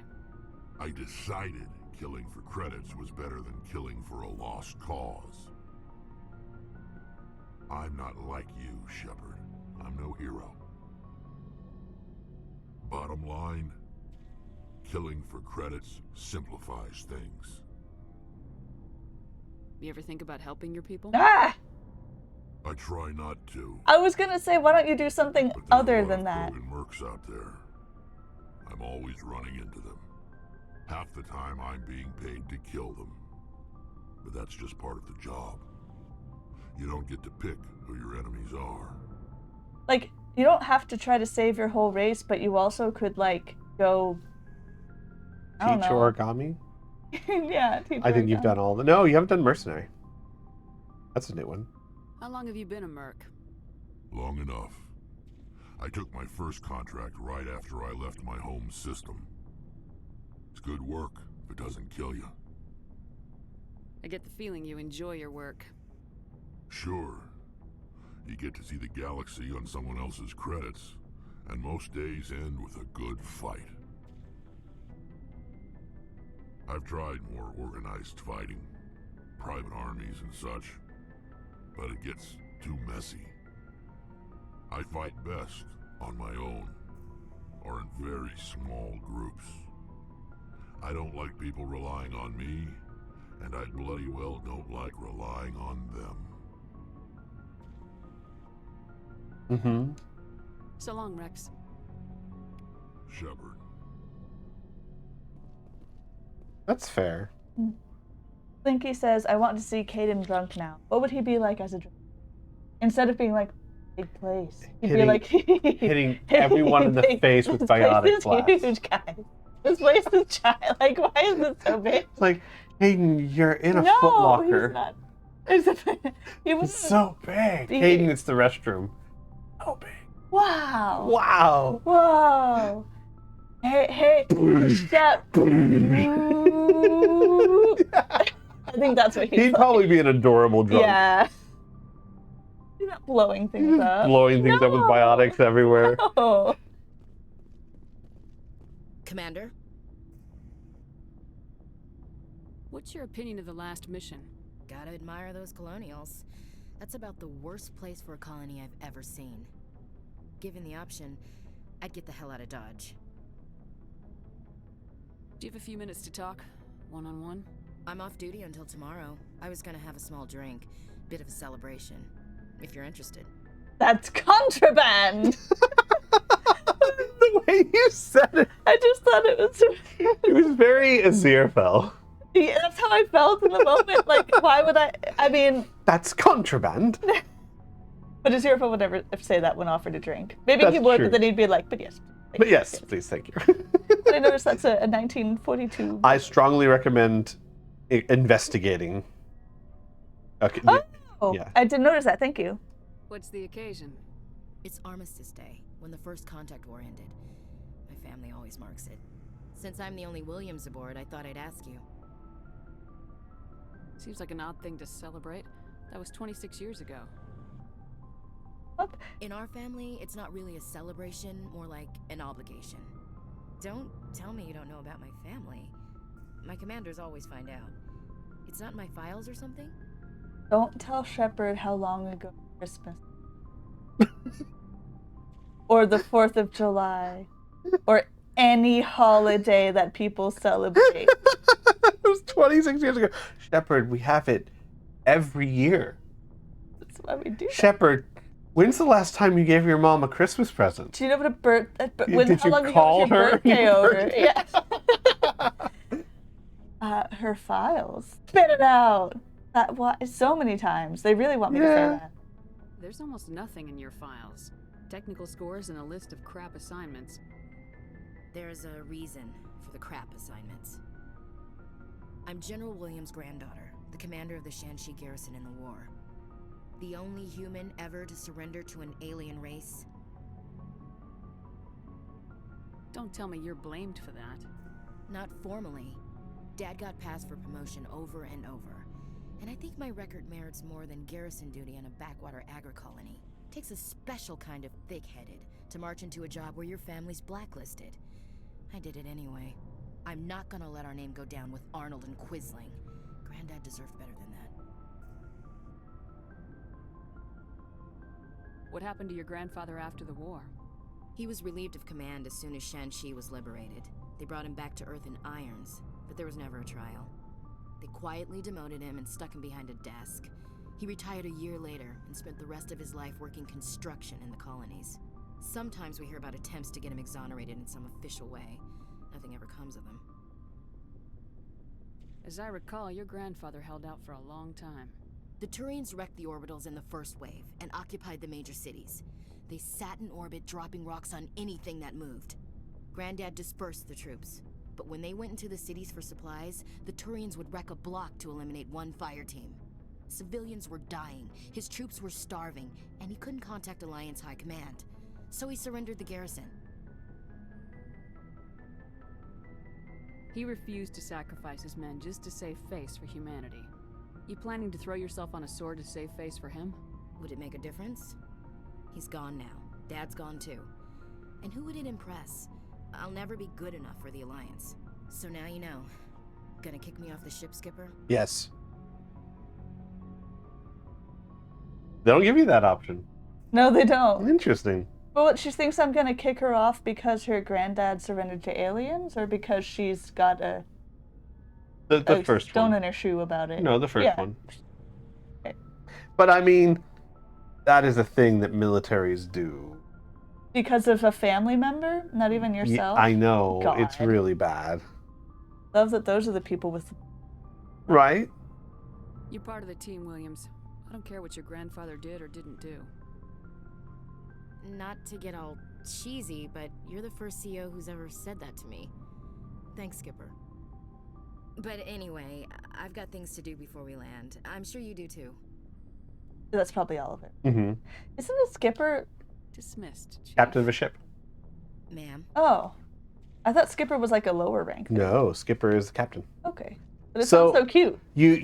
I decided killing for credits was better than killing for a lost cause. I'm not like you, Shepard. I'm no hero. Bottom line, killing for credits simplifies things. You ever think about helping your people? Ah! I try not to. I was gonna say, why don't you do something But there are other a lot than of that? Krogan mercs out there. I'm always running into them. Half the time I'm being paid to kill them. But that's just part of the job. You don't get to pick who your enemies are. Like, you don't have to try to save your whole race, but you also could like go. I don't Teach know. origami? Yeah, teach I think you've origami. done all the. No, you haven't done mercenary. That's a new one. How long have you been a merc? Long enough. I took my first contract right after I left my home system. It's good work if it doesn't kill you. I get the feeling you enjoy your work. Sure. You get to see the galaxy on someone else's credits, and most days end with a good fight. I've tried more organized fighting, private armies and such, but it gets too messy. I fight best on my own, or in very small groups. I don't like people relying on me, and I bloody well don't like relying on them. Mm-hmm. So long, Rex. Shepard. That's fair. Slinky says, I want to see Caden drunk now. What would he be like as a drunk? Instead of being like, big place. He'd be like, hitting everyone in the face with biotic This blasts. place is huge, guys. This place is giant. Like, why is it so big? It's like, Hayden, you're in a no, Foot Locker. he's not. He was It's so big. Big. Hayden, it's the restroom. So big. Wow. Wow. Whoa. Hey, step. I think that's what he's He'd probably be an adorable drunk. Yeah. He's not blowing things up. Blowing things up with biotics everywhere. No. Commander? What's your opinion of the last mission? Gotta admire those colonials. That's about the worst place for a colony I've ever seen. Given the option, I'd get the hell out of Dodge. Do you have a few minutes to talk? One-on-one? I'm off duty until tomorrow. I was gonna have a small drink. Bit of a celebration. If you're interested. That's contraband. The way you said it, I just thought it was. it was very Aziraphale. Yeah, that's how I felt in the moment. Like, why would I? I mean, That's contraband. but Aziraphale would never say that when offered a drink. Maybe he That's would, true. but then he'd be like, "But yes." But yes, please, thank you. But I noticed that's a 1942. I strongly recommend investigating. Okay. Oh, yeah. I didn't notice that. Thank you. What's the occasion? It's Armistice Day, when the first contact war ended. My family always marks it. Since I'm the only Williams aboard, I thought I'd ask you. Seems like an odd thing to celebrate. That was 26 years ago. What? In our family, it's not really a celebration, more like an obligation. Don't tell me you don't know about my family. My commanders always find out. It's not in my files or something? Don't tell Shepard how long ago Christmas. Or the 4th of July. Or any holiday that people celebrate. It was 26 years ago. Shepard, we have it every year. That's why we do that. Shepard, when's the last time you gave your mom a Christmas present? Do you know what a Did how you long ago call was your her? birthday over? Yeah. Her files. Spit it out. That so many times. They really want me to say that. There's almost nothing in your files. Technical scores and a list of crap assignments. There's a reason for the crap assignments. I'm General Williams' granddaughter, the commander of the Shanxi garrison in the war. The only human ever to surrender to an alien race. Don't tell me you're blamed for that. Not formally. Dad got passed for promotion over and over. And I think my record merits more than garrison duty on a backwater agri-colony. Takes a special kind of thick-headed to march into a job where your family's blacklisted. I did it anyway. I'm not gonna let our name go down with Arnold and Quisling. Granddad deserved better than that. What happened to your grandfather after the war? He was relieved of command as soon as Shanxi was liberated. They brought him back to Earth in irons, but there was never a trial. They quietly demoted him and stuck him behind a desk. He retired a year later and spent the rest of his life working construction in the colonies. Sometimes we hear about attempts to get him exonerated in some official way. Nothing ever comes of them. As I recall, your grandfather held out for a long time. The Turians wrecked the orbitals in the first wave and occupied the major cities. They sat in orbit, dropping rocks on anything that moved. Granddad dispersed the troops, but when they went into the cities for supplies, the Turians would wreck a block to eliminate one fire team. Civilians were dying, his troops were starving, and he couldn't contact Alliance High Command. So he surrendered the garrison. He refused to sacrifice his men just to save face for humanity. You planning to throw yourself on a sword to save face for him? Would it make a difference? He's gone now. Dad's gone too. And who would it impress? I'll never be good enough for the Alliance. So now you know. Gonna kick me off the ship, Skipper? Yes. They don't give you that option. No, they don't. Interesting. But what, she thinks I'm gonna kick her off because her granddad surrendered to aliens, or because she's got a First stone one. in her shoe about it? No, the first Yeah. one. Okay. But I mean, that is a thing that militaries do. Because of a family member? Not even yourself? I know. God. It's really bad. Love that those are the people with... Right? You're part of the team, Williams. I don't care what your grandfather did or didn't do. Not to get all cheesy, but you're the first CO who's ever said that to me. Thanks, Skipper. But anyway, I've got things to do before we land. I'm sure you do too. That's probably all of it. Mm-hmm. Isn't the skipper? Dismissed, Chief. Captain of a ship. Ma'am. Oh, I thought skipper was like a lower rank. Thing. No, skipper is the captain. Okay, but it So, sounds so cute. You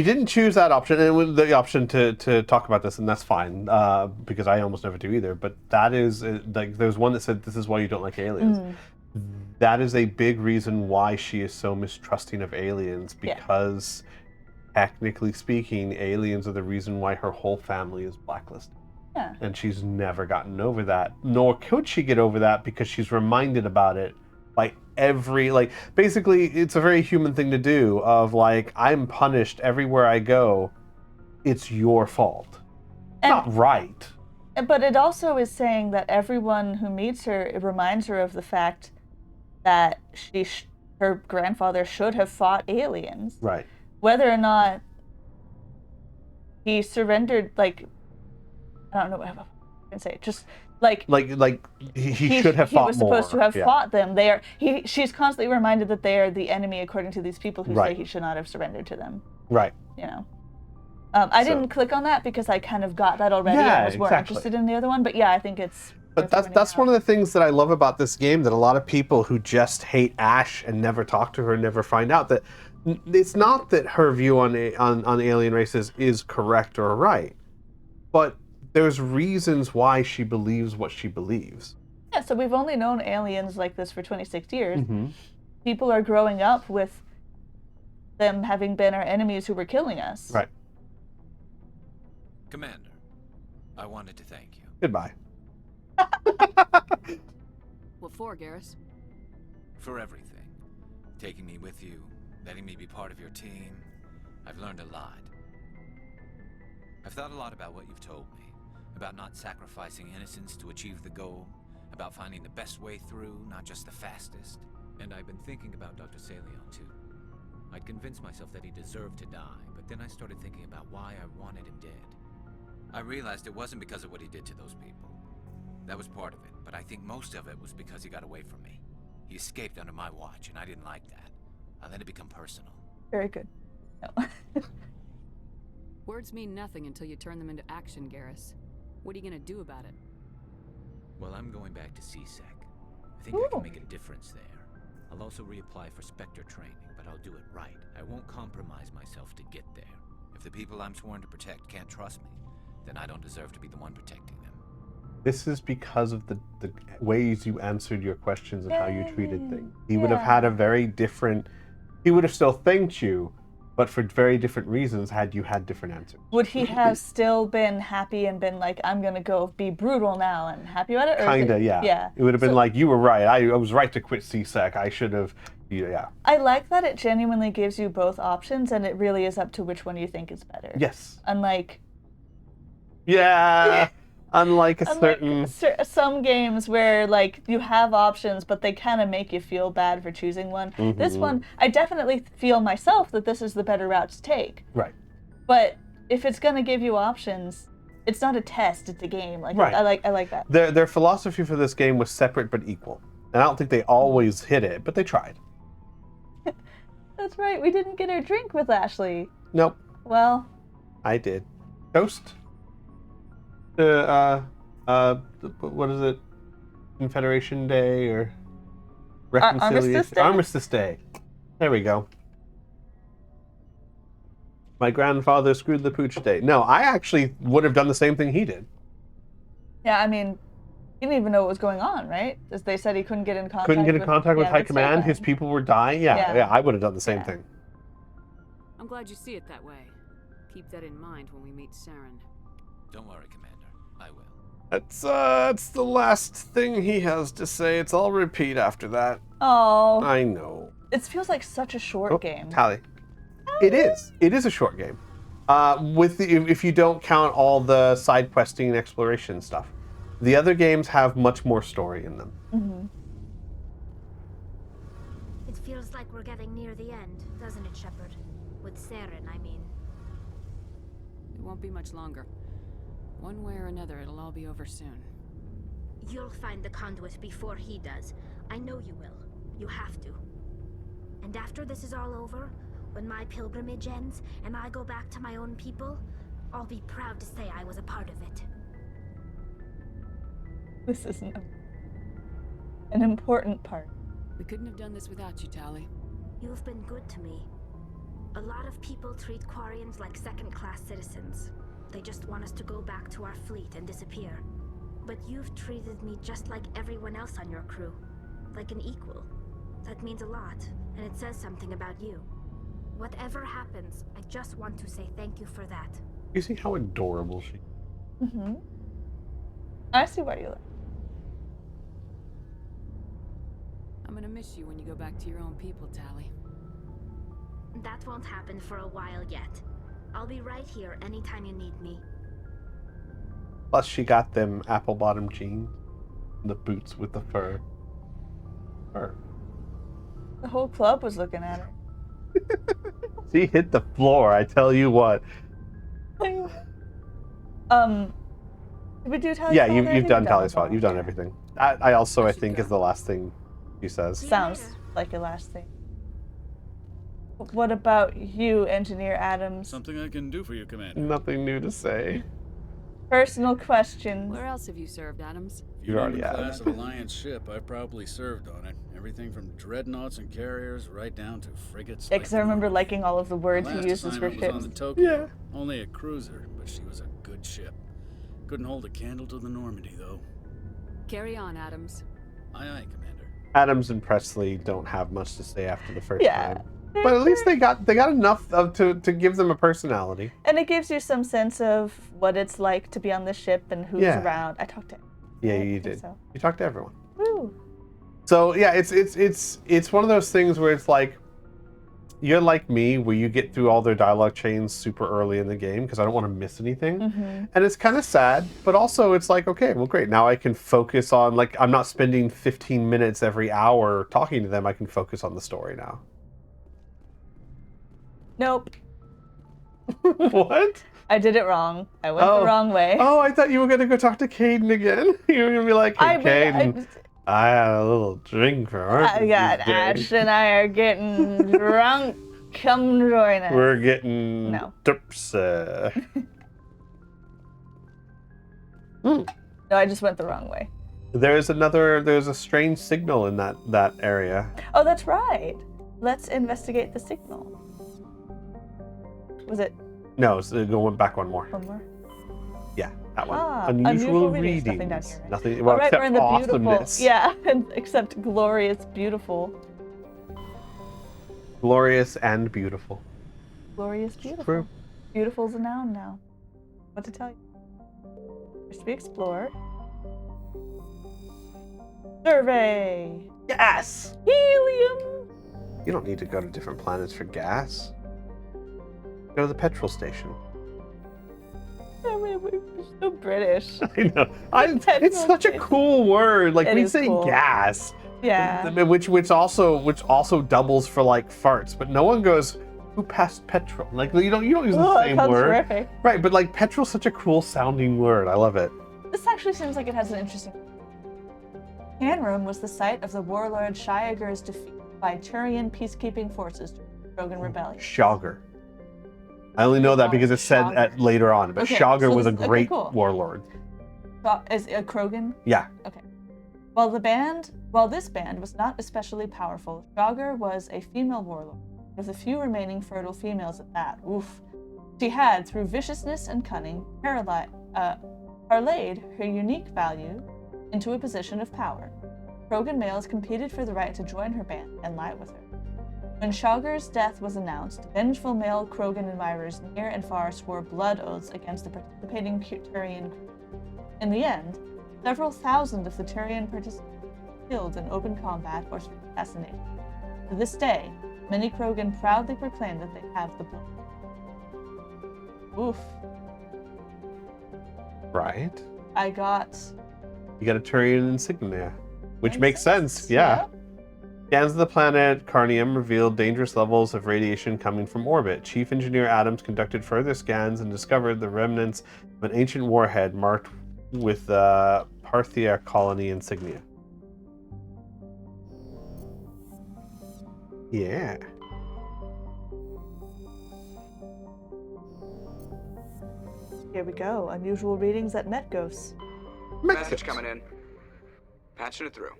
didn't choose that option, and it was the option to talk about this, and that's fine because I almost never do either. But that is like there's one that said this is why you don't like aliens. That is a big reason why she is so mistrusting of aliens because, technically speaking, aliens are the reason why her whole family is blacklisted. Yeah. And she's never gotten over that, nor could she get over that because she's reminded about it by every, like, basically it's a very human thing to do of like, I'm punished everywhere I go, it's your fault. And, not right. But it also is saying that everyone who meets her, it reminds her of the fact that her grandfather should have fought aliens. Right. Whether or not he surrendered, like, I don't know what I can say. Just like he should have fought more. He was supposed to have fought them. They are. She's constantly reminded that they are the enemy, according to these people who say he should not have surrendered to them. Right. You know. I didn't click on that because I kind of got that already. Yeah, I was more interested in the other one, but yeah, I think it's. But that's one of the things that I love about this game, that a lot of people who just hate Ash and never talk to her never find out that it's not that her view on alien races is correct or right, but there's reasons why she believes what she believes. Yeah, so we've only known aliens like this for 26 years. People are growing up with them having been our enemies who were killing us. Right. Commander, I wanted to thank you. Goodbye. What for, Garrus? For everything. Taking me with you, letting me be part of your team. I've learned a lot. I've thought a lot about what you've told me. About not sacrificing innocence to achieve the goal. About finding the best way through, not just the fastest. And I've been thinking about Dr. Salion, too. I'd convinced myself that he deserved to die, but then I started thinking about why I wanted him dead. I realized it wasn't because of what he did to those people. That was part of it, but I think most of it was because he got away from me. He escaped under my watch, and I didn't like that. I let it become personal. Very good. No. Words mean nothing until you turn them into action, Garrus. What are you gonna do about it? Well, I'm going back to CSEC. I think I can make a difference there. I'll also reapply for Spectre training, but I'll do it right. I won't compromise myself to get there. If the people I'm sworn to protect can't trust me, then I don't deserve to be the one protecting them. This is because of the ways you answered your questions and how you treated things. He would have had a very different... He would have still thanked you, but for very different reasons had you had different answers. Would he have still been happy and been like, I'm going to go be brutal now and happy about it? Kinda, yeah. Yeah. It would have been like, you were right. I was right to quit CSEC. I should have... Yeah. I like that it genuinely gives you both options, and it really is up to which one you think is better. Yes. Unlike... Yeah. Unlike certain... some games where, like, you have options, but they kind of make you feel bad for choosing one. This one, I definitely feel myself that this is the better route to take. Right. But if it's going to give you options, it's not a test, it's a game. Like, right. I like that. Their philosophy for this game was separate but equal. And I don't think they always hit it, but they tried. That's right, we didn't get our drink with Ashley. Nope. Well... I did. Toast? What is it? Confederation Day or Reconciliation? Armistice Day. There we go. My grandfather screwed the pooch day. No, I actually would have done the same thing he did. Yeah, I mean, he didn't even know what was going on, right? As they said he couldn't get in contact with High Command. His people were dying. Yeah, I would have done the same thing. I'm glad you see it that way. Keep that in mind when we meet Saren. Don't worry, Commander. I will. That's the last thing he has to say. It's all repeat after that. Oh. I know. It feels like such a short game. Tally. It is. It is a short game. If you don't count all the side questing and exploration stuff. The other games have much more story in them. Mm-hmm. It feels like we're getting near the end, doesn't it, Shepard? With Saren, I mean. It won't be much longer. One way or another, it'll all be over soon. You'll find the conduit before he does. I know you will. You have to. And after this is all over, when my pilgrimage ends and I go back to my own people, I'll be proud to say I was a part of it. This is an important part. We couldn't have done this without you, Tali. You've been good to me. A lot of people treat Quarians like second-class citizens. They just want us to go back to our fleet and disappear. But you've treated me just like everyone else on your crew. Like an equal. That means a lot, and it says something about you. Whatever happens, I just want to say thank you for that. You see how adorable she is? Mm-hmm. I see why you like. I'm gonna miss you when you go back to your own people, Tali. That won't happen for a while yet. I'll be right here anytime you need me. Plus, she got them apple-bottom jeans, and the boots with the fur. The whole club was looking at her. She hit the floor, I tell you what. Did we do Tali's Yeah, Father? I you've think done we've Tally's them all. Fault. You've done everything. I also, I think, is the last thing she says. Sounds like your last thing. What about you, Engineer Adams? Something I can do for you, Commander. Nothing new to say. Personal questions. Where else have you served, Adams? If You you already name a have. class of Alliance ship, I've probably served on it. Everything from dreadnoughts and carriers right down to frigates. Because I remember liking all of the words he uses for was on the ships. Tokyo. Only a cruiser, but she was a good ship. Couldn't hold a candle to the Normandy, though. Carry on, Adams. Aye, aye, Commander. Adams and Presley don't have much to say after the first Yeah. time. But at least they got enough to give them a personality. And it gives you some sense of what it's like to be on the ship and who's around. I talked to him. Yeah, I you think did. so. You talked to everyone. Woo. So yeah, it's one of those things where it's like, you're like me, where you get through all their dialogue chains super early in the game because I don't want to miss anything. Mm-hmm. And it's kind of sad, but also it's like, okay, well, great. Now I can focus on, like, I'm not spending 15 minutes every hour talking to them. I can focus on the story now. Nope. What? I did it wrong. I went the wrong way. Oh, I thought you were gonna go talk to Caden again. You were gonna be like, hey, Caden, I had a little drink for our I got Ash and I are getting drunk. Come join us. We're getting No. tipsy. No, I just went the wrong way. There's a strange signal in that area. Oh, that's right. Let's investigate the signal. Was it No, it's going back one more. one more? Yeah, that one. Ah, Unusual readings. readings. Nothing down here, right? Nothing. Oh, Well, right, except we're in the awesomeness. beautiful. Yeah, except glorious, beautiful. Glorious and beautiful. Glorious, beautiful. True. Beautiful's a noun now. What to tell you? First we explore. Survey. Yes. Helium. You don't need to go to different planets for gas. Go to the petrol station. I mean, we're so British. I know. It's such a cool word. Like, It we is say cool. gas. Yeah. Which also doubles for, like, farts, but no one goes, who passed petrol? Like, you don't use the Oh, same that sounds word. terrific. Right, but like petrol's such a cool sounding word. I love it. This actually seems like it has an interesting. Canrum was the site of the warlord Shiager's defeat by Turian peacekeeping forces during the Krogan rebellion. Shogger. I only know that because it's said Shogger. later on, but Okay, Shogger so was a this- okay, great cool. warlord. Is a Krogan? Yeah. Okay. While this band was not especially powerful, Shogger was a female warlord, with a few remaining fertile females at that. Oof. She had, through viciousness and cunning, parlayed her unique value into a position of power. Krogan males competed for the right to join her band and lie with her. When Shogger's death was announced, vengeful male Krogan admirers near and far swore blood oaths against the participating Turian crew. In the end, several thousand of the Turian participants were killed in open combat or assassinated. To this day, many Krogan proudly proclaim that they have the blood. Oof. Right. I got... You got a Turian insignia, which Makes makes sense. Yeah. Scans of the planet Carnium revealed dangerous levels of radiation coming from orbit. Chief Engineer Adams conducted further scans and discovered the remnants of an ancient warhead marked with the Parthia colony insignia. Yeah. Here we go. Unusual readings at Met Ghosts. Message coming in. Patching it through.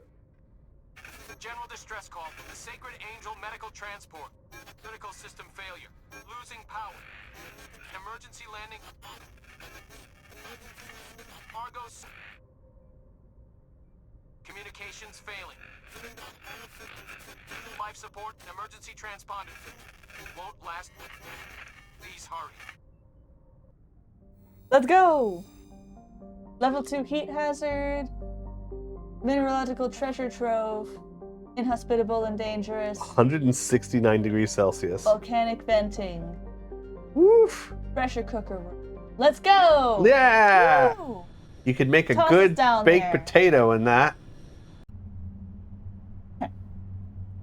General distress call from the Sacred Angel Medical Transport. Critical system failure. Losing power. Emergency landing. Argos. Communications failing. Life support and emergency transponder. Won't last. Please hurry. Let's go! Level 2 heat hazard. Mineralogical treasure trove. Inhospitable and dangerous. 169 degrees Celsius. Volcanic venting. Woof. Pressure cooker. Let's go! Yeah! Woo! You could make a Toss good it down baked there. potato in that.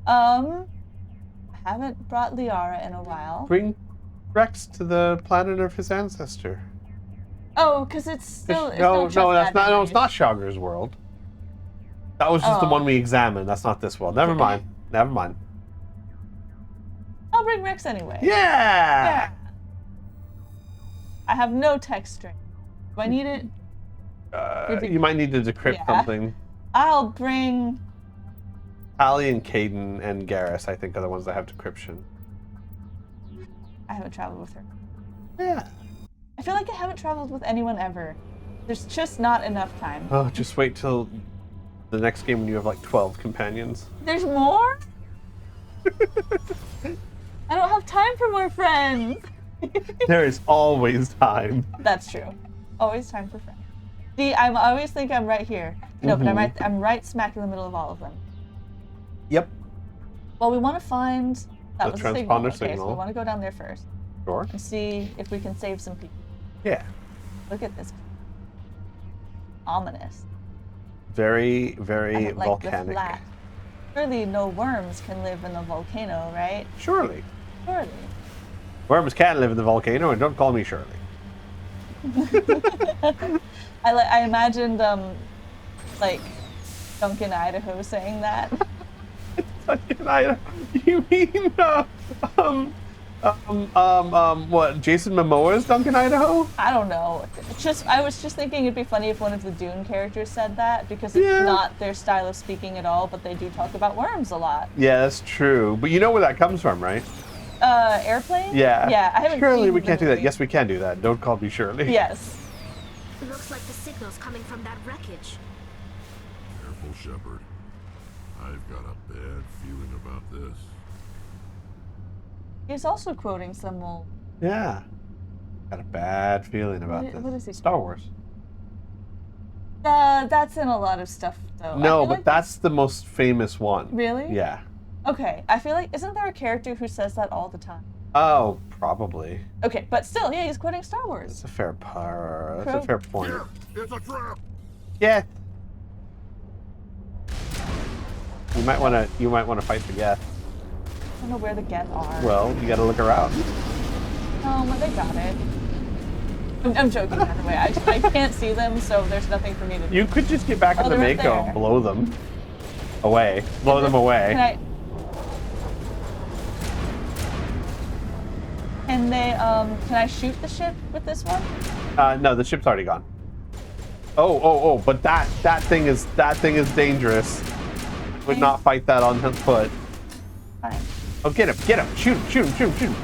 I haven't brought Liara in a while. Bring Rex to the planet of his ancestor. Oh, because it's still... It's No, not no, just that's not. No, it's Adventures. not Shogger's world. That was just the Oh. one we examined. That's not this world. Never mind. Never mind. I'll bring Rex anyway. Yeah. I have no text string. Do I need it? You might need to decrypt Yeah. something. I'll bring... Tally and Caden and Garrus, I think, are the ones that have decryption. I haven't traveled with her. Yeah. I feel like I haven't traveled with anyone ever. There's just not enough time. Oh, just wait till the next game when you have like 12 companions. There's more? I don't have time for more friends. There is always time. That's true. Always time for friends. See, I always think I'm right here. No, but I'm right smack in the middle of all of them. Yep. Well, we want to find that The was a transponder signal. Okay, so signal. we want to go down there first Sure. and see if we can save some people. Yeah. Look at this. Ominous. Very, I very don't like the volcanic. flat. Surely no worms can live in the volcano, right? Surely. Surely. Worms can live in the volcano, and don't call me Shirley. I imagined like Duncan, Idaho saying that. Duncan, Idaho. You mean what? Jason Momoa's Duncan, Idaho? I don't know. I was just thinking it'd be funny if one of the Dune characters said that because it's Yeah. not their style of speaking at all, but they do talk about worms a lot. Yeah, that's true. But you know where that comes from, right? Airplane? Yeah. Yeah, I haven't Surely seen we the can't do that. movie. Yes, we can do that. Don't call me Shirley. Yes. Looks like the signal's coming from that wreckage. Careful, Shepard. I've got a bad feeling about this. He's also quoting some old... Yeah. Got a bad feeling about What- this. what is he- Star Wars. That's in a lot of stuff, though. I No, feel but like that's the most famous one. Really? Yeah. Okay, I feel like... Isn't there a character who says that all the time? Oh, probably. Okay, but still, yeah, he's quoting Star Wars. That's a fair That's a Pro- fair point. It's a trap! Yeah. You might want to fight the Geth. I don't know where the Geth are. Well, you got to look around. Oh, well, they got it. I'm joking, by the way. I can't see them, so there's nothing for me to do. You could just get back Oh, in the they're right Mako there. and blow them away. Blow them away. Can I shoot the ship with this one? No, the ship's already gone. Oh! But that thing is dangerous. Would not fight that on foot. Fine. Oh, get him! Shoot him!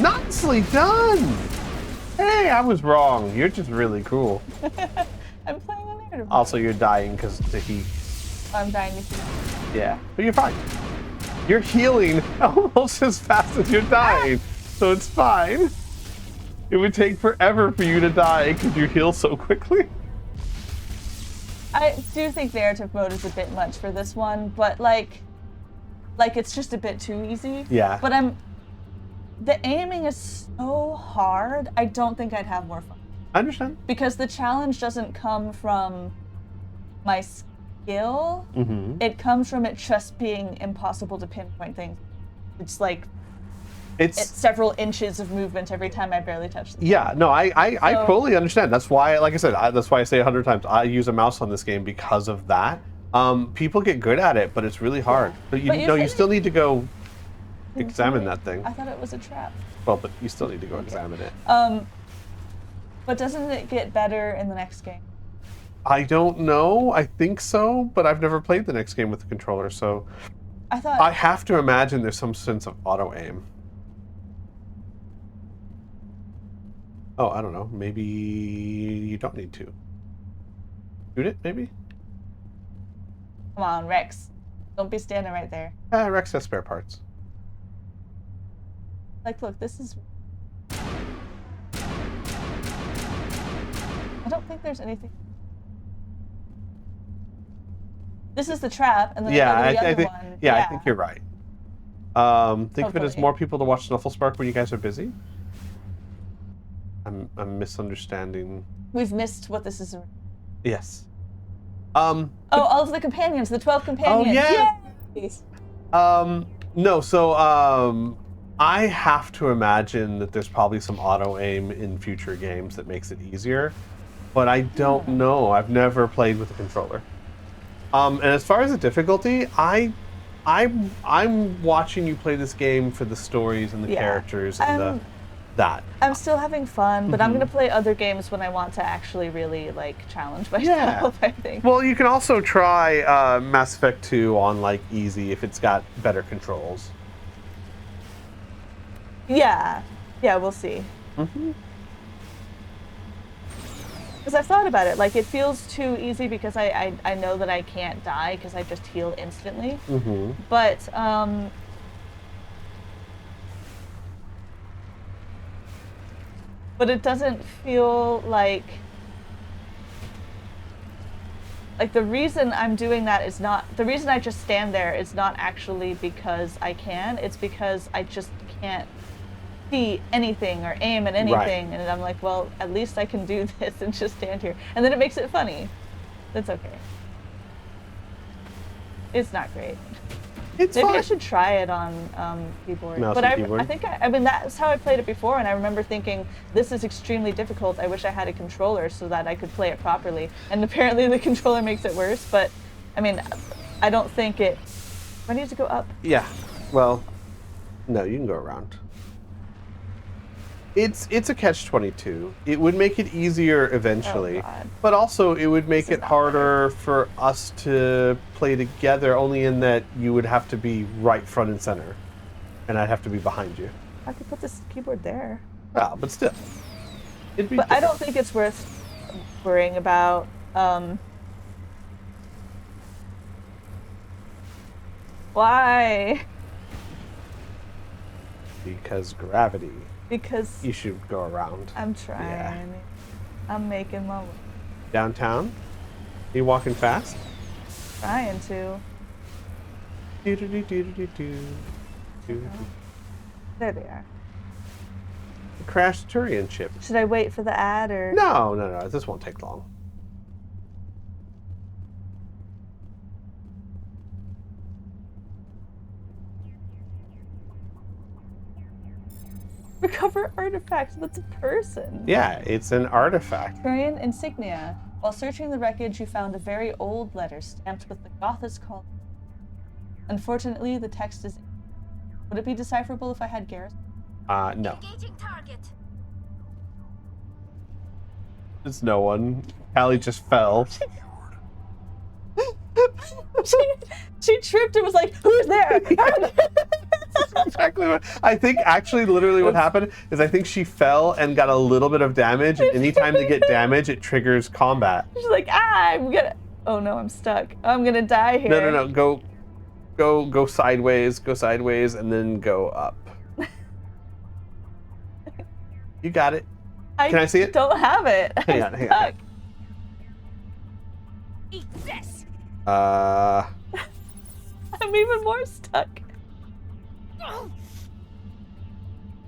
Nicely done. Hey, I was wrong. You're just really cool. I'm playing a narrative. Also, you're dying because of the heat. I'm dying to heat. Yeah, but you're fine. You're healing almost as fast as you're dying, so it's fine. It would take forever for you to die because you heal so quickly. I do think narrative mode is a bit much for this one, but like it's just a bit too easy. Yeah. But the aiming is so hard, I don't think I'd have more fun. I understand. Because the challenge doesn't come from my skill. Mm-hmm. It comes from it just being impossible to pinpoint things. It's like it's several inches of movement every time I barely touch them. Yeah, no, I fully understand. That's why, like I said, that's why I say 100 times, I use a mouse on this game because of that. People get good at it, but it's really hard. But you still need to go examine that thing. I thought it was a trap. Well, but you still need to go examine it. But doesn't it get better in the next game? I don't know. I think so, but I've never played the next game with the controller, so I have to imagine there's some sense of auto aim. Oh, I don't know. Maybe you don't need to. Shoot it, maybe? Come on, Rex. Don't be standing right there. Rex has spare parts. Like, look, this is... I don't think there's anything... This is the trap, and then the other one. Yeah, I think you're right. Think of it as more people to watch Snufflespark when you guys are busy. I'm misunderstanding. We've missed what this is. Yes. all of the companions, the 12 companions. Oh, yeah. Yay! No, so I have to imagine that there's probably some auto aim in future games that makes it easier, but I don't know. I've never played with a controller. And as far as the difficulty, I'm watching you play this game for the stories and the characters and that. I'm still having fun, but I'm going to play other games when I want to actually really like challenge myself, I think. Well, you can also try Mass Effect 2 on like easy if it's got better controls. Yeah, we'll see. Because I've thought about it, like it feels too easy because I know that I can't die because I just heal instantly. But it doesn't feel like the reason I'm doing that is not, the reason I just stand there is not actually because I can, it's because I just can't see anything or aim at anything. And I'm like, well, at least I can do this and just stand here. And then it makes it funny. That's okay. It's not great. It's Maybe fine. I should try it on keyboard. Mouse but and keyboard. I think, I mean, that's how I played it before, and I remember thinking, this is extremely difficult. I wish I had a controller so that I could play it properly. And apparently the controller makes it worse, but, I mean, I don't think it... Do I need to go up? Yeah. Well, no, you can go around. It's a catch-22. It would make it easier eventually, but also it would make it harder for us to play together, only in that you would have to be right front and center, and I'd have to be behind you. I could put this keyboard there. Well, but still. It'd be But I don't think it's worth worrying about. Why? Because gravity. Because you should go around. I'm trying. Yeah. I'm making my way. Downtown? You walking fast? Trying to. There they are. The crashed Turian ship. Should I wait for the ad or? No. This won't take long. Recover artifact. That's a person. Yeah, it's an artifact. Turian insignia. While searching the wreckage, you found a very old letter stamped with the Gothis call. Unfortunately, the text is. Would it be decipherable if I had Garrus? No. Engaging target. There's no one. Callie just fell. she tripped and was like, "Who's there?" Exactly what I think. Actually, literally, what happened is I think she fell and got a little bit of damage. And anytime they get damage, it triggers combat. She's like, I'm gonna. Oh no, I'm stuck. I'm gonna die here. No. Go sideways. Go sideways, and then go up. You got it. Can I see it? Don't have it. Hang on. Eat this. I'm even more stuck.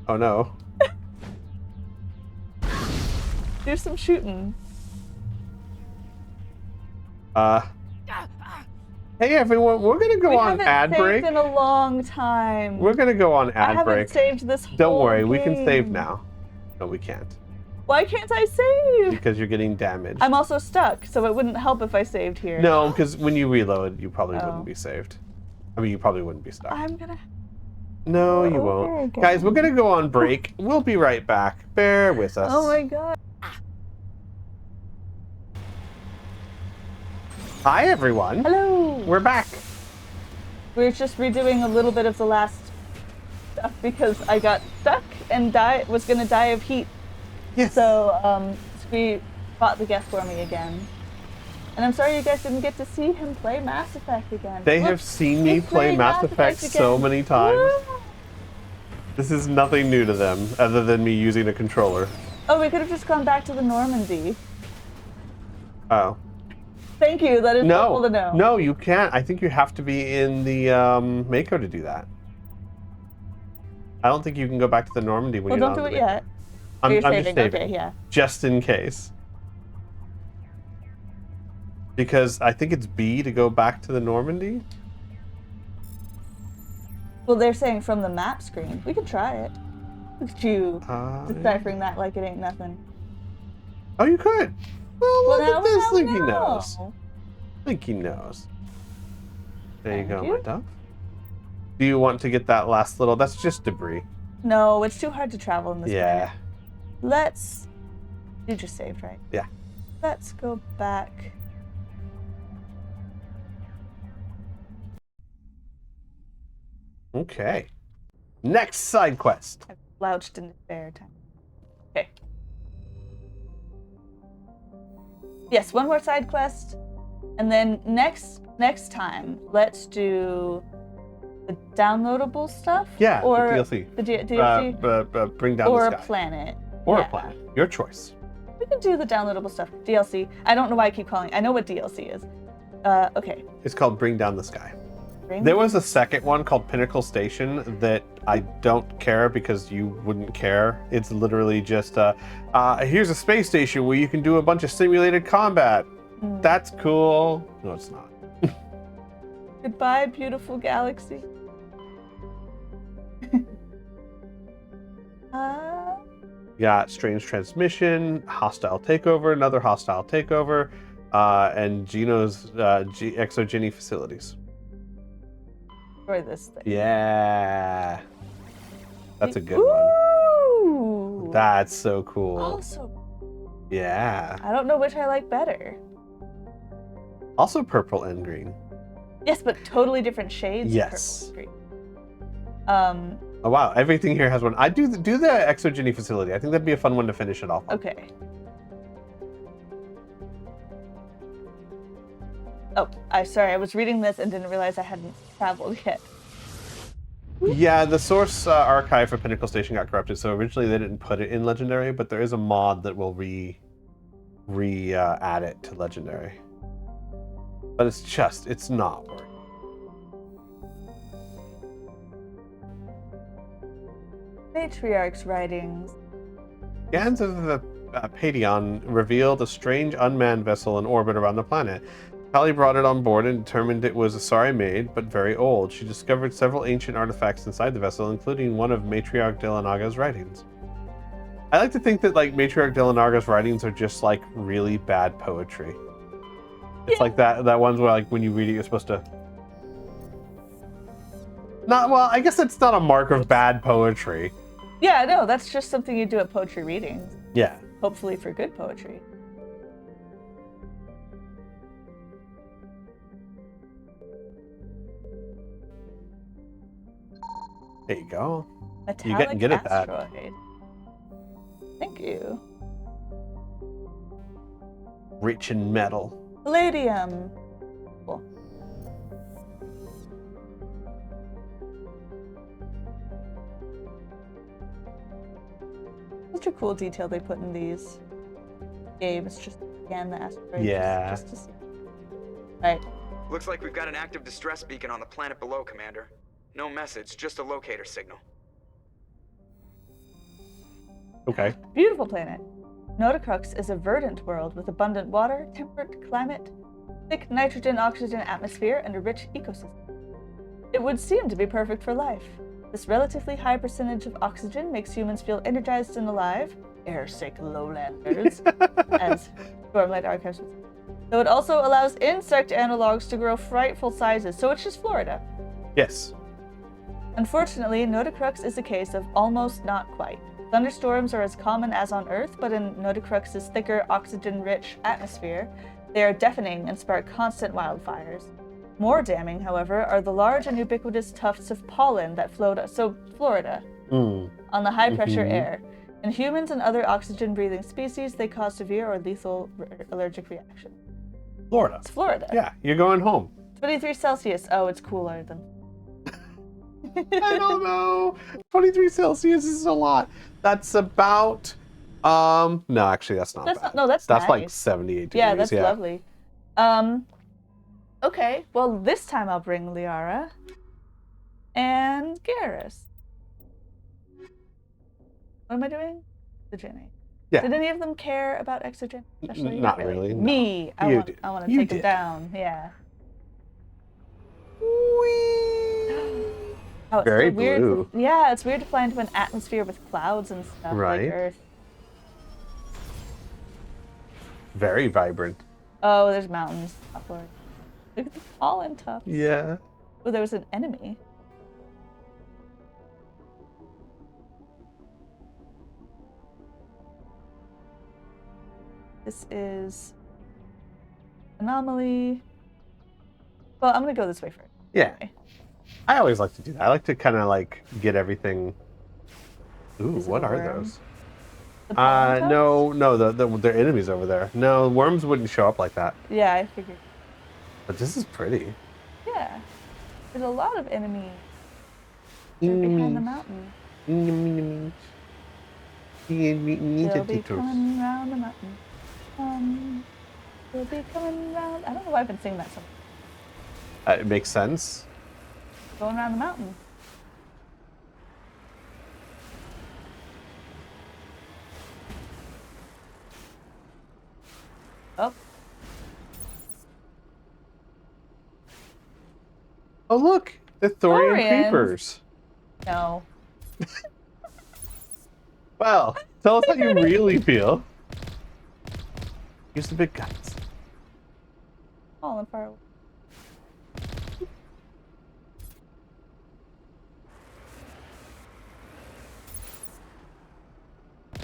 Oh no. Do some shooting. Hey everyone, we're gonna go on ad break. We haven't saved in a long time. We're gonna go on ad break. I haven't saved this whole Don't worry, game. we can save now. No, we can't. Why can't I save? Because you're getting damaged. I'm also stuck, so it wouldn't help if I saved here. No, because when you reload, you probably wouldn't be saved. I mean, you probably wouldn't be stuck. I'm gonna... No, you Oh, won't. there you go. Guys, we're going to go on break. We'll be right back. Bear with us. Oh my god. Hi, everyone. Hello. We're back. We're just redoing a little bit of the last stuff because I got stuck and was gonna die of heat. Yes. So, Squee fought the guest for me again. And I'm sorry you guys didn't get to see him play Mass Effect again. They Look, have seen me he's play playing Mass Effect so again. many times. Woo! This is nothing new to them, other than me using a controller. Oh, we could have just gone back to the Normandy. Oh. Thank you, that is helpful to know. No, you can't. I think you have to be in the Mako to do that. I don't think you can go back to the Normandy when Well, you're don't not do on it the yet. I'm You're just saving. saving. Okay, yeah. Just in case. Because I think it's B to go back to the Normandy. Well, they're saying from the map screen. We could try it. Look at you deciphering that like it ain't nothing. Oh, you could. Well, look now at this. we Think he know. knows. Think he knows. There you go, my duck. Do you want to get that last little? That's just debris. No, it's too hard to travel in this Yeah. way. Let's... You just saved, right? Yeah. Let's go back. Okay. Next side quest. I've slouched in despair time. Okay. Yes, one more side quest. And then next time, let's do the downloadable stuff. Yeah, or the DLC. The DLC. Bring down or the a sky. planet. Or Yeah. a planet. Your choice. We can do the downloadable stuff. DLC. I don't know why I keep calling it. I know what DLC is. Okay. It's called Bring Down the Sky. Bring There was a second one called Pinnacle Station that I don't care because you wouldn't care. It's literally just, here's a space station where you can do a bunch of simulated combat. That's cool. No, it's not. Goodbye, beautiful galaxy. Got strange transmission, hostile takeover, another hostile takeover, and Geno's exogeny facilities. Destroy this thing. Yeah. That's a good Ooh. one. That's so cool. Also, Yeah. I don't know which I like better. Also purple and green. Yes, but totally different shades. Yes. Of purple and green. Oh wow, everything here has one. I do the exogeny facility. I think that'd be a fun one to finish it off on. Okay. Oh, sorry. I was reading this and didn't realize I hadn't traveled yet. Yeah, the source archive for Pinnacle Station got corrupted, so originally they didn't put it in Legendary, but there is a mod that will add it to Legendary. But it's not working. Matriarch's writings. Scans of the Padion revealed a strange unmanned vessel in orbit around the planet. Kali brought it on board and determined it was a sorry maid, but very old. She discovered several ancient artifacts inside the vessel, including one of Matriarch Delanaga's writings. I like to think that like Matriarch Delanaga's writings are just like really bad poetry. It's like that one's where like when you read it you're supposed to I guess it's not a mark of bad poetry. Yeah, no, that's just something you do at poetry readings. Yeah. Hopefully for good poetry. There you go. Metallic You're getting good at that. asteroid. Thank you. Rich in metal. Palladium. Cool. Such a cool detail they put in these games. Just scan the asteroid. Yeah. Just to see. Right. Looks like we've got an active distress beacon on the planet below, Commander. No message, just a locator signal. Okay. Beautiful planet. Notacrux is a verdant world with abundant water, temperate climate, thick nitrogen-oxygen atmosphere, and a rich ecosystem. It would seem to be perfect for life. This relatively high percentage of oxygen makes humans feel energized and alive, air-sick lowlanders, as Stormlight Archives would say. Though it also allows insect analogs to grow frightful sizes, so it's just Florida. Yes. Unfortunately, Nodicrux is a case of almost not quite. Thunderstorms are as common as on Earth, but in Nodicrux's thicker, oxygen-rich atmosphere, they are deafening and spark constant wildfires. More damning, however, are the large and ubiquitous tufts of pollen that float Florida on the high-pressure air. In humans and other oxygen-breathing species, they cause severe or lethal allergic reactions. Florida. It's Florida. Yeah, you're going home. 23 Celsius. Oh, it's cooler than... I don't know. 23 Celsius is a lot. That's about... no, actually, that's not bad. That's That's nice. like 78 degrees. Yeah, that's lovely. Okay, well, this time I'll bring Liara and Garrus. What am I doing? Exogeny. Yeah. Did any of them care about Exogeny? Especially? Not really. No. Me. I want to take him down. Yeah. Oh, it's Very so weird. blue. Yeah, it's weird to fly into an atmosphere with clouds and stuff Right. like Earth. Very vibrant. Oh, there's mountains upward. Look at the pollen tufts. Yeah. Oh, there was an enemy. This is anomaly. Well, I'm gonna go this way first. Yeah. Okay. I always like to do that. I like to kind of like get everything. Ooh, Is it what a are worm? those? The pollen tufts? No, they're enemies over there. No, worms wouldn't show up like that. Yeah, I figured. But this is pretty. Yeah. There's a lot of enemies. They're behind the mountain. They'll be coming round the mountain. They'll be coming round. I don't know why I've been singing that song. It makes sense. Going around the mountain. Oh. Oh, look! The Thorian Thorians. creepers. No. Well, tell us how you really feel. Use the big guns. Falling far away.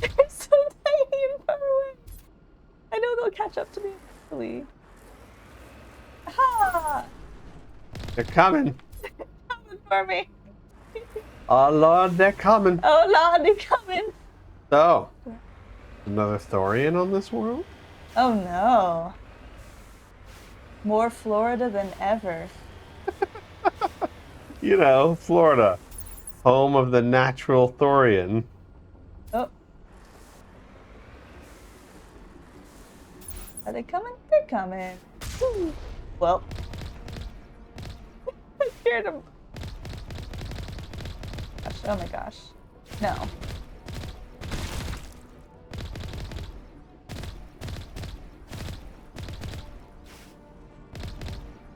They're so tiny and far away. I know they'll catch up to me eventually. Ha! They're coming. Coming for me. Oh, Lord, they're coming. Oh Lord, they're coming. So, another Thorian on this world? Oh no. More Florida than ever. You know, Florida. Home of the natural Thorian. Oh. Are they coming? They're coming. Woo. Well. I scared them. Gosh, oh my gosh. No.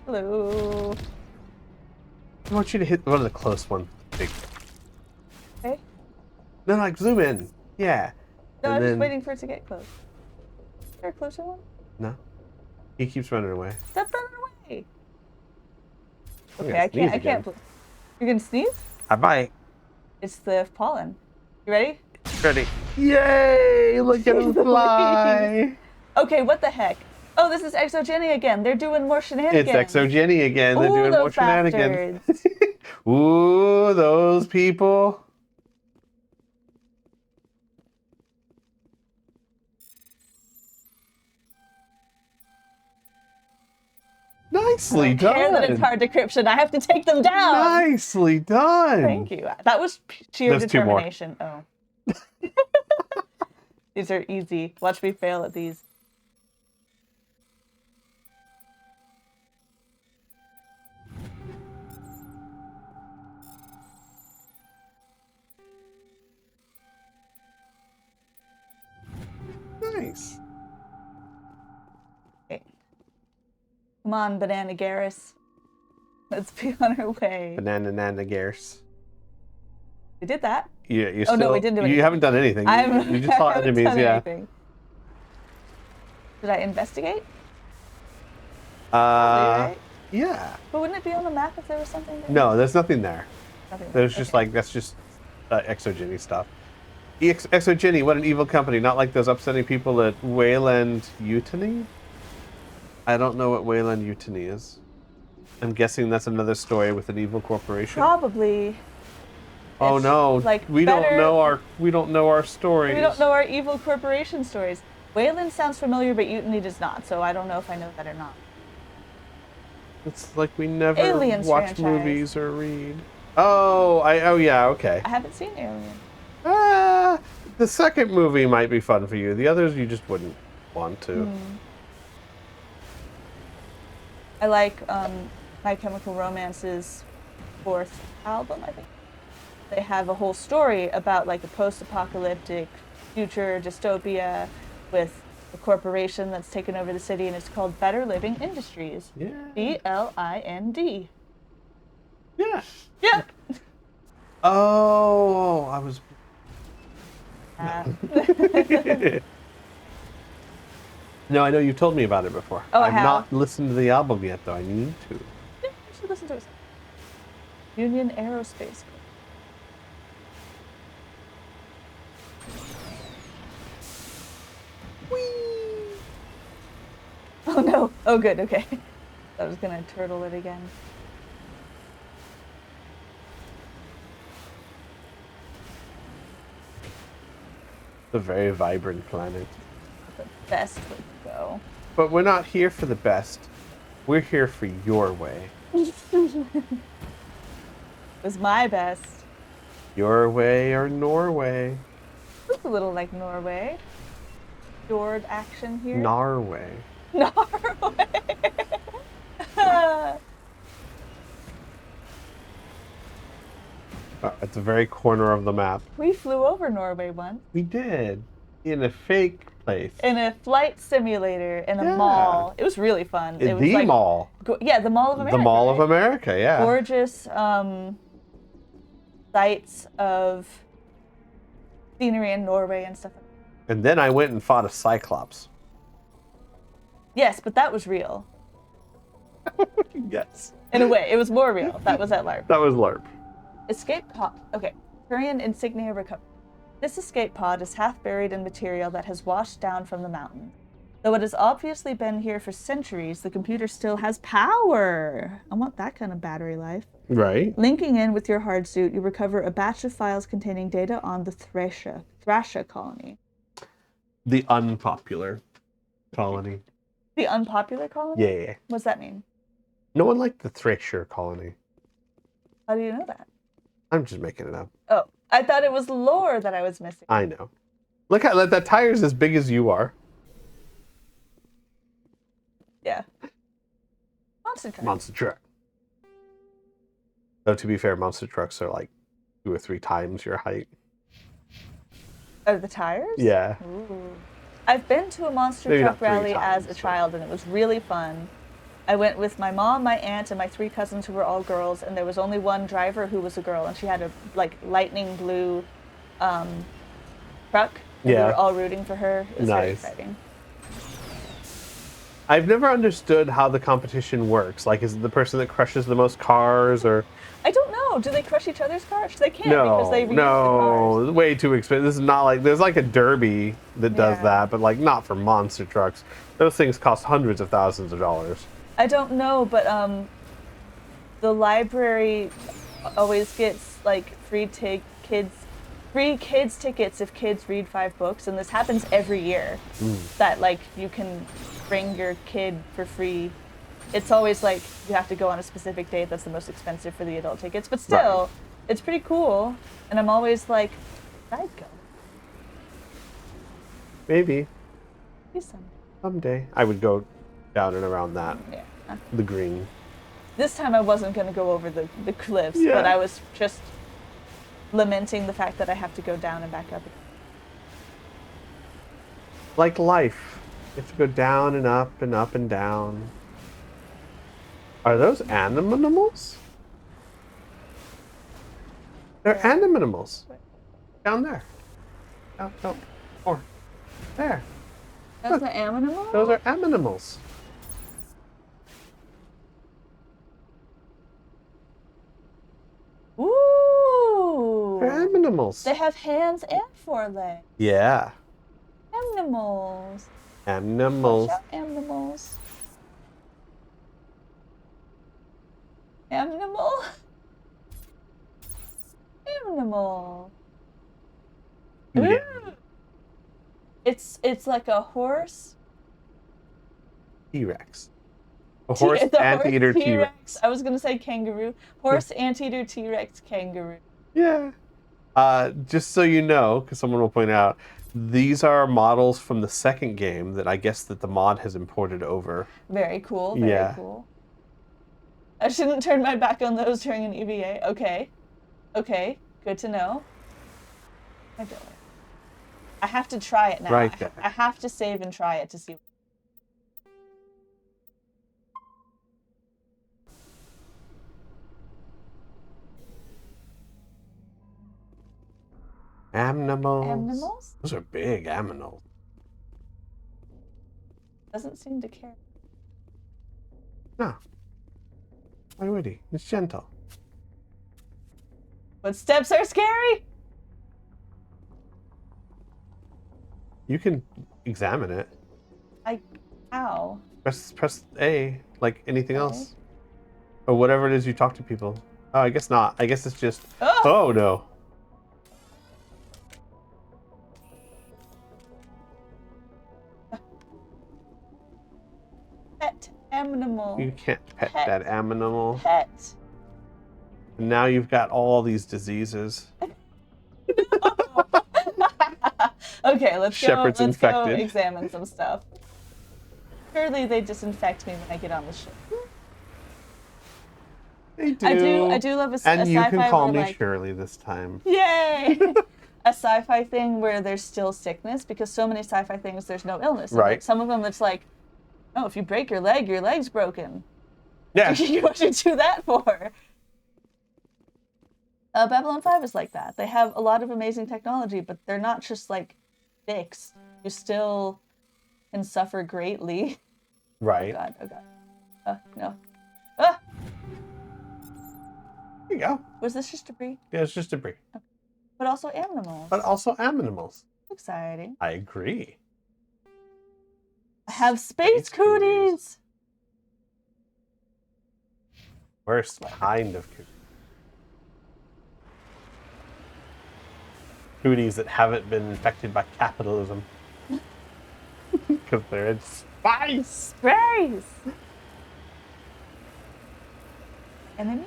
Hello. I want you to hit one of the close ones. Big. Okay. No, like zoom in. Yeah. No, And I'm just then- waiting for it to get close. Is there a closer one? No. He keeps running away. Stop running away. I'm Okay, gonna I sneeze can't. again. You're gonna sneeze? I might. It's the pollen. You ready? Ready. Yay! Look at him fly. Okay, what the heck? Oh, this is Exogeny again. They're doing more shenanigans. It's Exogeny again. They're Ooh, doing more those shenanigans. bastards. Ooh, those people. Nicely I don't care that it's done. hard decryption. I have to take them down. Nicely done. Thank you. That was sheer There's two more. determination. Oh. These are easy. Watch me fail at these. Nice. Okay. Come on, Banana Garrus. Let's be on our way. Banana Nana Garce. We did that. Yeah, you Oh, still. no, we didn't do You anything. haven't done anything. You just saw I haven't enemies. done Yeah. anything. Did I investigate? Probably, right? Yeah. But wouldn't it be on the map if there was something there? No, there's nothing there. Nothing. There's just like, that's just Exogeny stuff. Exogeny, what an evil company. Not like those upsetting people at Wayland Utany? I don't know what Wayland Utany is. I'm guessing that's another story with an evil corporation. Probably. Oh no! Like we don't know our stories. We don't know our evil corporation stories. Wayland sounds familiar, but Utany does not. So I don't know if I know that or not. It's like we never Aliens watch franchise. movies or read. Oh yeah, okay. I haven't seen Alien. The second movie might be fun for you. The others you just wouldn't want to. I like My Chemical Romance's 4th album, I think. They have a whole story about like a post-apocalyptic future dystopia with a corporation that's taken over the city, and it's called Better Living Industries. Yeah. BLIND. Yeah. Yeah. Oh, I was. No, I know you've told me about it before. Oh, I I've have. not listened to the album yet, though. I need to. Yeah, you should listen to it. Union Aerospace. Whee! Oh no. Oh good, okay. I was gonna turtle it again. It's a very vibrant planet. The best way to go. But we're not here for the best. We're here for your way. It was my best. Your way or Norway? It's a little like Norway. Fjord action here. Norway. Norway. At the very corner of the map. We flew over Norway once. We did. In a fake place. In a flight simulator in a mall. It was really fun. It was The like, mall. Yeah, the Mall of America. The Mall of right? America, yeah. Gorgeous sights of scenery in Norway and stuff. And then I went and fought a Cyclops. Yes, but that was real. Yes. In a way, it was more real. That was at LARP. That was LARP. Escape pod. Okay. Turian insignia recovered. This escape pod is half buried in material that has washed down from the mountain. Though it has obviously been here for centuries, the computer still has power. I want that kind of battery life. Right. Linking in with your hard suit, you recover a batch of files containing data on the Thrasha colony. The unpopular colony. The unpopular colony? Yeah. What's that mean? No one liked the Thrasher colony. How do you know that? I'm just making it up. Oh, I thought it was lore that I was missing. I know. Look at that tire's as big as you are. Yeah. Monster truck. Monster truck. Though to be fair, monster trucks are like 2 or 3 times your height. Oh, the tires? Yeah. Ooh. I've been to a monster Maybe truck not 3 rally times, as a child, and it was really fun. I went with my mom, my aunt, and my 3 cousins who were all girls, and there was only one driver who was a girl, and she had a like lightning blue truck. And Yeah. we were all rooting for her. It was very Nice. exciting. I've never understood how the competition works. Like, is it the person that crushes the most cars, or I don't know. Do they crush each other's cars? They can't because they reuse the cars. no, way too expensive. This is not like there's like a derby that does Yeah. that, but like not for monster trucks. Those things cost hundreds of thousands of dollars. I don't know, but the library always gets like free kids tickets if kids read 5 books, and this happens every year. That like you can bring your kid for free. It's always like you have to go on a specific date that's the most expensive for the adult tickets, but still, Right. it's pretty cool. And I'm always like, I'd go. Maybe Maybe someday. someday I would go down and around that. Yeah. The green. This time I wasn't going to go over the cliffs, Yeah. but I was just lamenting the fact that I have to go down and back up. Like life. You have to go down and up and up and down. Are those animals? They're animals. Down there. Down. More. There. That's the animal? Those are animals. Ooh! animals. They have hands and forelegs. Yeah. Animals. Animals. Watch out, animals. Animal. Animal. Yeah. Ooh. It's like a horse. T-Rex. A horse It's a anteater horse T-Rex. I was gonna say kangaroo. Horse anteater T-Rex kangaroo. Yeah. Just so you know, because someone will point out, these are models from the second game that I guess that the mod has imported over. Very cool. Very cool. I shouldn't turn my back on those during an EVA. Okay. Okay. Good to know. I do it. I have to try it now. Right there. I have to save and try it to see. Animals. Animals? Those are big animals. Doesn't seem to care. No. Why would he? It's gentle. Footsteps are scary? You can examine it. How? Press A, like anything else. Or whatever it is you talk to people. Oh, I guess not. I guess it's just... Oh, no. Pet animal. You can't pet that animal. Pet. And now you've got all these diseases. Okay, let's Shepherd's go infected. examine some stuff. Surely they disinfect me when I get on the ship. They do. I do love a And a you sci-fi can call where, me like, Shirley this time. Yay! A sci-fi thing where there's still sickness, because so many sci-fi things there's no illness. And, Right. like, some of them it's like, oh, if you break your leg's broken. Yeah. What you do that for? Babylon 5 is like that. They have a lot of amazing technology, but they're not just like fixed. You still can suffer greatly. Right. Oh god, oh god. No. Ah! There you go. Was this just debris? Yeah, it's just debris. Okay. But also animals. But also animals. Exciting. I agree. I have space cooties! Worst kind of cooties. Cooties that haven't been infected by capitalism. Because they're in spice. Space! Enemies?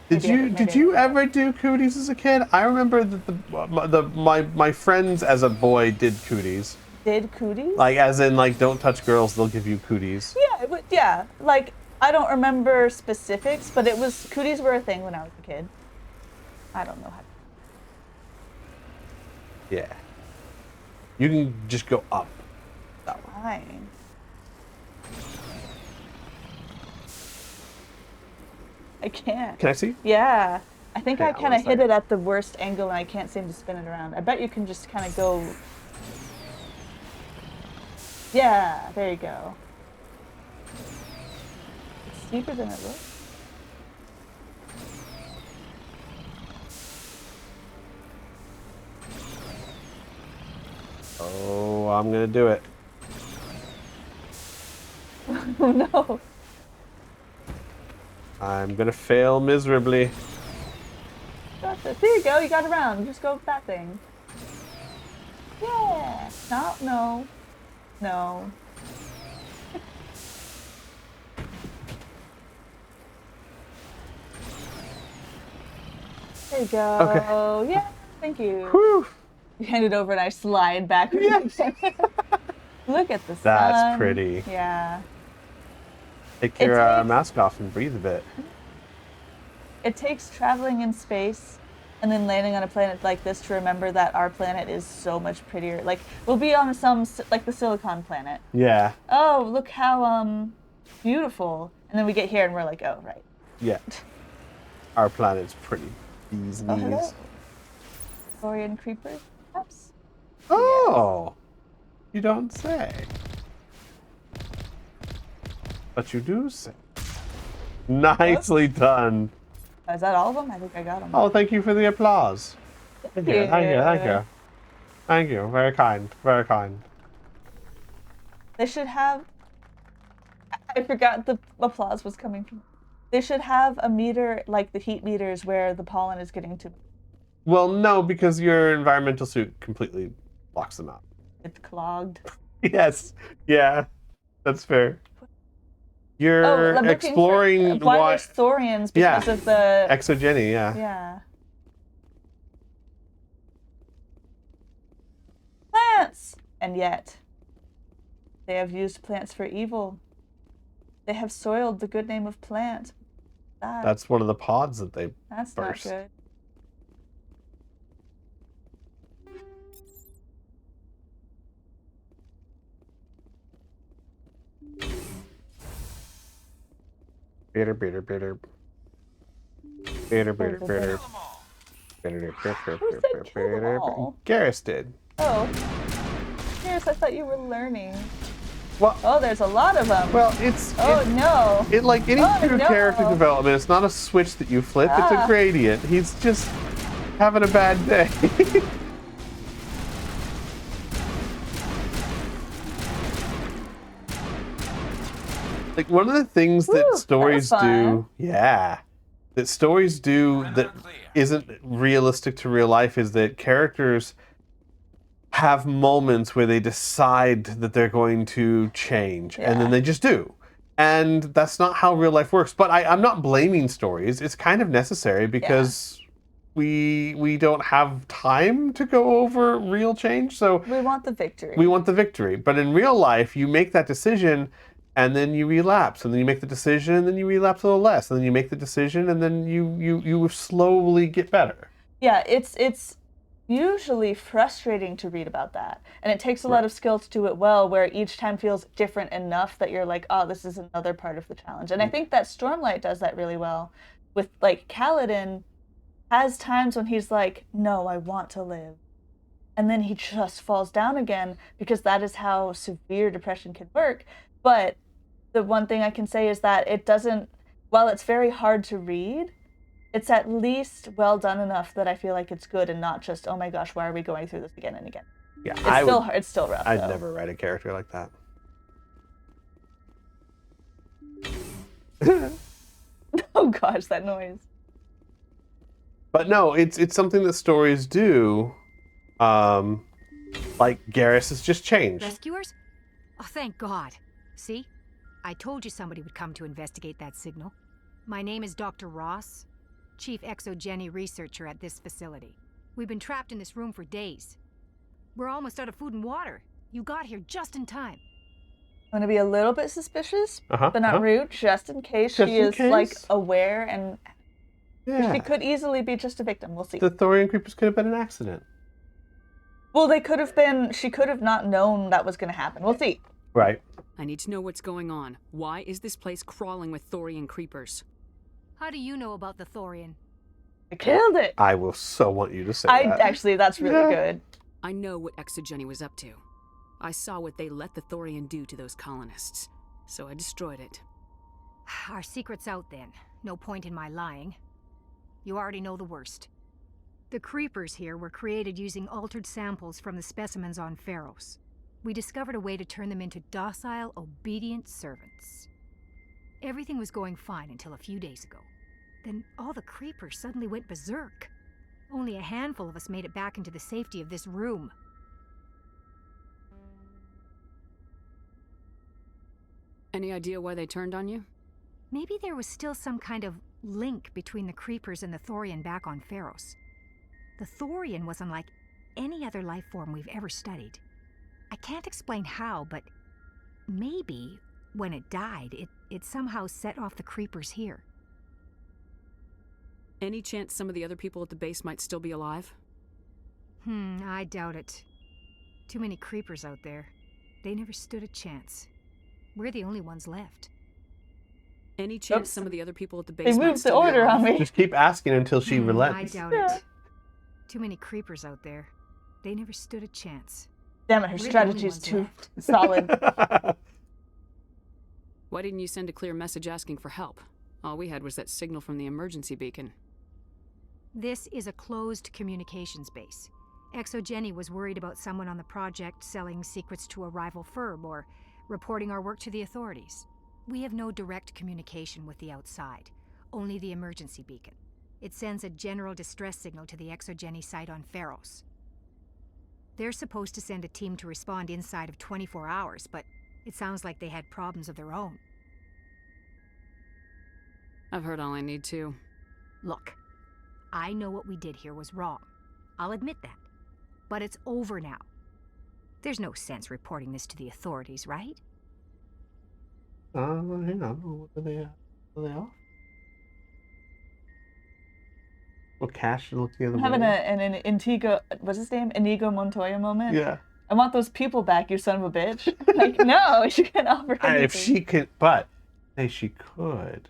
Did you ever do cooties as a kid? I remember that my friends as a boy did cooties. Did cooties? Like as in like don't touch girls, they'll give you cooties. Yeah. Like I don't remember specifics, but it was cooties were a thing when I was a kid. I don't know how. Yeah. You can just go up. That one. Fine. I can't. Can I see? Yeah. I think Okay, I kind one of hit second. it at the worst angle and I can't seem to spin it around. I bet you can just kind of go... Yeah, there you go. It's steeper than it looks. Oh, I'm gonna do it. Oh no. I'm gonna fail miserably. Got this. There you go, you got around. Just go with that thing. Yeah. No. No. There you go. Okay. Yeah, thank you. Whew. You hand it over and I slide backwards. Yes. Look at the sun. That's pretty. Yeah. Take your mask off and breathe a bit. It takes traveling in space and then landing on a planet like this to remember that our planet is so much prettier. Like, we'll be on like the Silicon planet. Yeah. Oh, look how, beautiful. And then we get here and we're like, oh, right. Yeah. Our planet's pretty. These Oh, knees. hello. Saurian creepers, perhaps? Oh, you don't say. But you do say. Nicely done. Is that all of them? I think I got them. Oh, thank you for the applause. Thank you. Thank you. Thank you. Thank you. Very kind. Very kind. They should have. I forgot the applause was coming from. They should have a meter like the heat meters where the pollen is getting to. Well, no, because your environmental suit completely blocks them out. It's clogged. Yes. Yeah. That's fair. You're exploring why there's thorians because of the exogeny, yeah. Yeah. Plants! And yet, they have used plants for evil. They have soiled the good name of plants. That's one of the pods that they That's burst. not good. Bitter, bitter, bitter. Bitter, bitter, bitter. Bitter, bitter, bitter. Garrus did. Oh. Garrus, I thought you were learning. Well, oh, there's a lot of them. Well, it's... no. It, like any true character development, it's not a switch that you flip, it's a gradient. He's just having a bad day. Like, one of the things that stories do... Yeah. That stories do that isn't realistic to real life is that characters have moments where they decide that they're going to change, and then they just do. And that's not how real life works. But I'm not blaming stories. It's kind of necessary because we don't have time to go over real change. So we want the victory. We want the victory. But in real life, you make that decision, and then you relapse, and then you make the decision, and then you relapse a little less, and then you make the decision, and then you slowly get better. Yeah, it's usually frustrating to read about that, and it takes a lot of skill to do it well, where each time feels different enough that you're like, oh, this is another part of the challenge. And I think that Stormlight does that really well with, like, Kaladin has times when he's like, no, I want to live, and then he just falls down again, because that is how severe depression can work. But the one thing I can say is that it doesn't, while it's very hard to read, it's at least well done enough that I feel like it's good and not just, oh my gosh, why are we going through this again and again? Yeah, it's still rough. I'd never write a character like that. Oh gosh, that noise. But no, it's something that stories do. Like Garrus has just changed. Rescuers? Oh, thank God. See? I told you somebody would come to investigate that signal. My name is Dr. Ross, Chief Exogeny Researcher at this facility. We've been trapped in this room for days. We're almost out of food and water. You got here just in time. I'm gonna be a little bit suspicious, but not rude, just in case she is like aware and she could easily be just a victim. We'll see. The Thorian creepers could have been an accident. Well, they could have been. She could have not known that was gonna happen. We'll see. Right. I need to know what's going on. Why is this place crawling with Thorian creepers? How do you know about the Thorian? I killed it. I will so want you to say that. Actually, that's really good. I know what Exogeny was up to. I saw what they let the Thorian do to those colonists, so I destroyed it. Our secret's out then. No point in my lying. You already know the worst. The creepers here were created using altered samples from the specimens on Pharos. We discovered a way to turn them into docile, obedient servants. Everything was going fine until a few days ago. Then all the creepers suddenly went berserk. Only a handful of us made it back into the safety of this room. Any idea why they turned on you? Maybe there was still some kind of link between the creepers and the Thorian back on Pharos. The Thorian was unlike any other life form we've ever studied. I can't explain how, but maybe when it died, it somehow set off the creepers here. Any chance some of the other people at the base might still be alive? I doubt it. Too many creepers out there. They never stood a chance. We're the only ones left. Any chance some of the other people at the base They might moved the still be order alive? on me. Just keep asking until she relents. I doubt it. Too many creepers out there. They never stood a chance. Damn it, her strategy's too solid. Why didn't you send a clear message asking for help? All we had was that signal from the emergency beacon. This is a closed communications base. Exogeny was worried about someone on the project selling secrets to a rival firm or reporting our work to the authorities. We have no direct communication with the outside, only the emergency beacon. It sends a general distress signal to the Exogeny site on Pharos. They're supposed to send a team to respond inside of 24 hours, but it sounds like they had problems of their own. I've heard all I need to. Look, I know what we did here was wrong. I'll admit that. But it's over now. There's no sense reporting this to the authorities, right? Hang on. What are they off? Well, Cash look the other I'm having way. an Inigo, what's his name? Inigo Montoya moment. Yeah. I want those people back, you son of a bitch. Like, no, you can't offer anything. If she could, but say she could.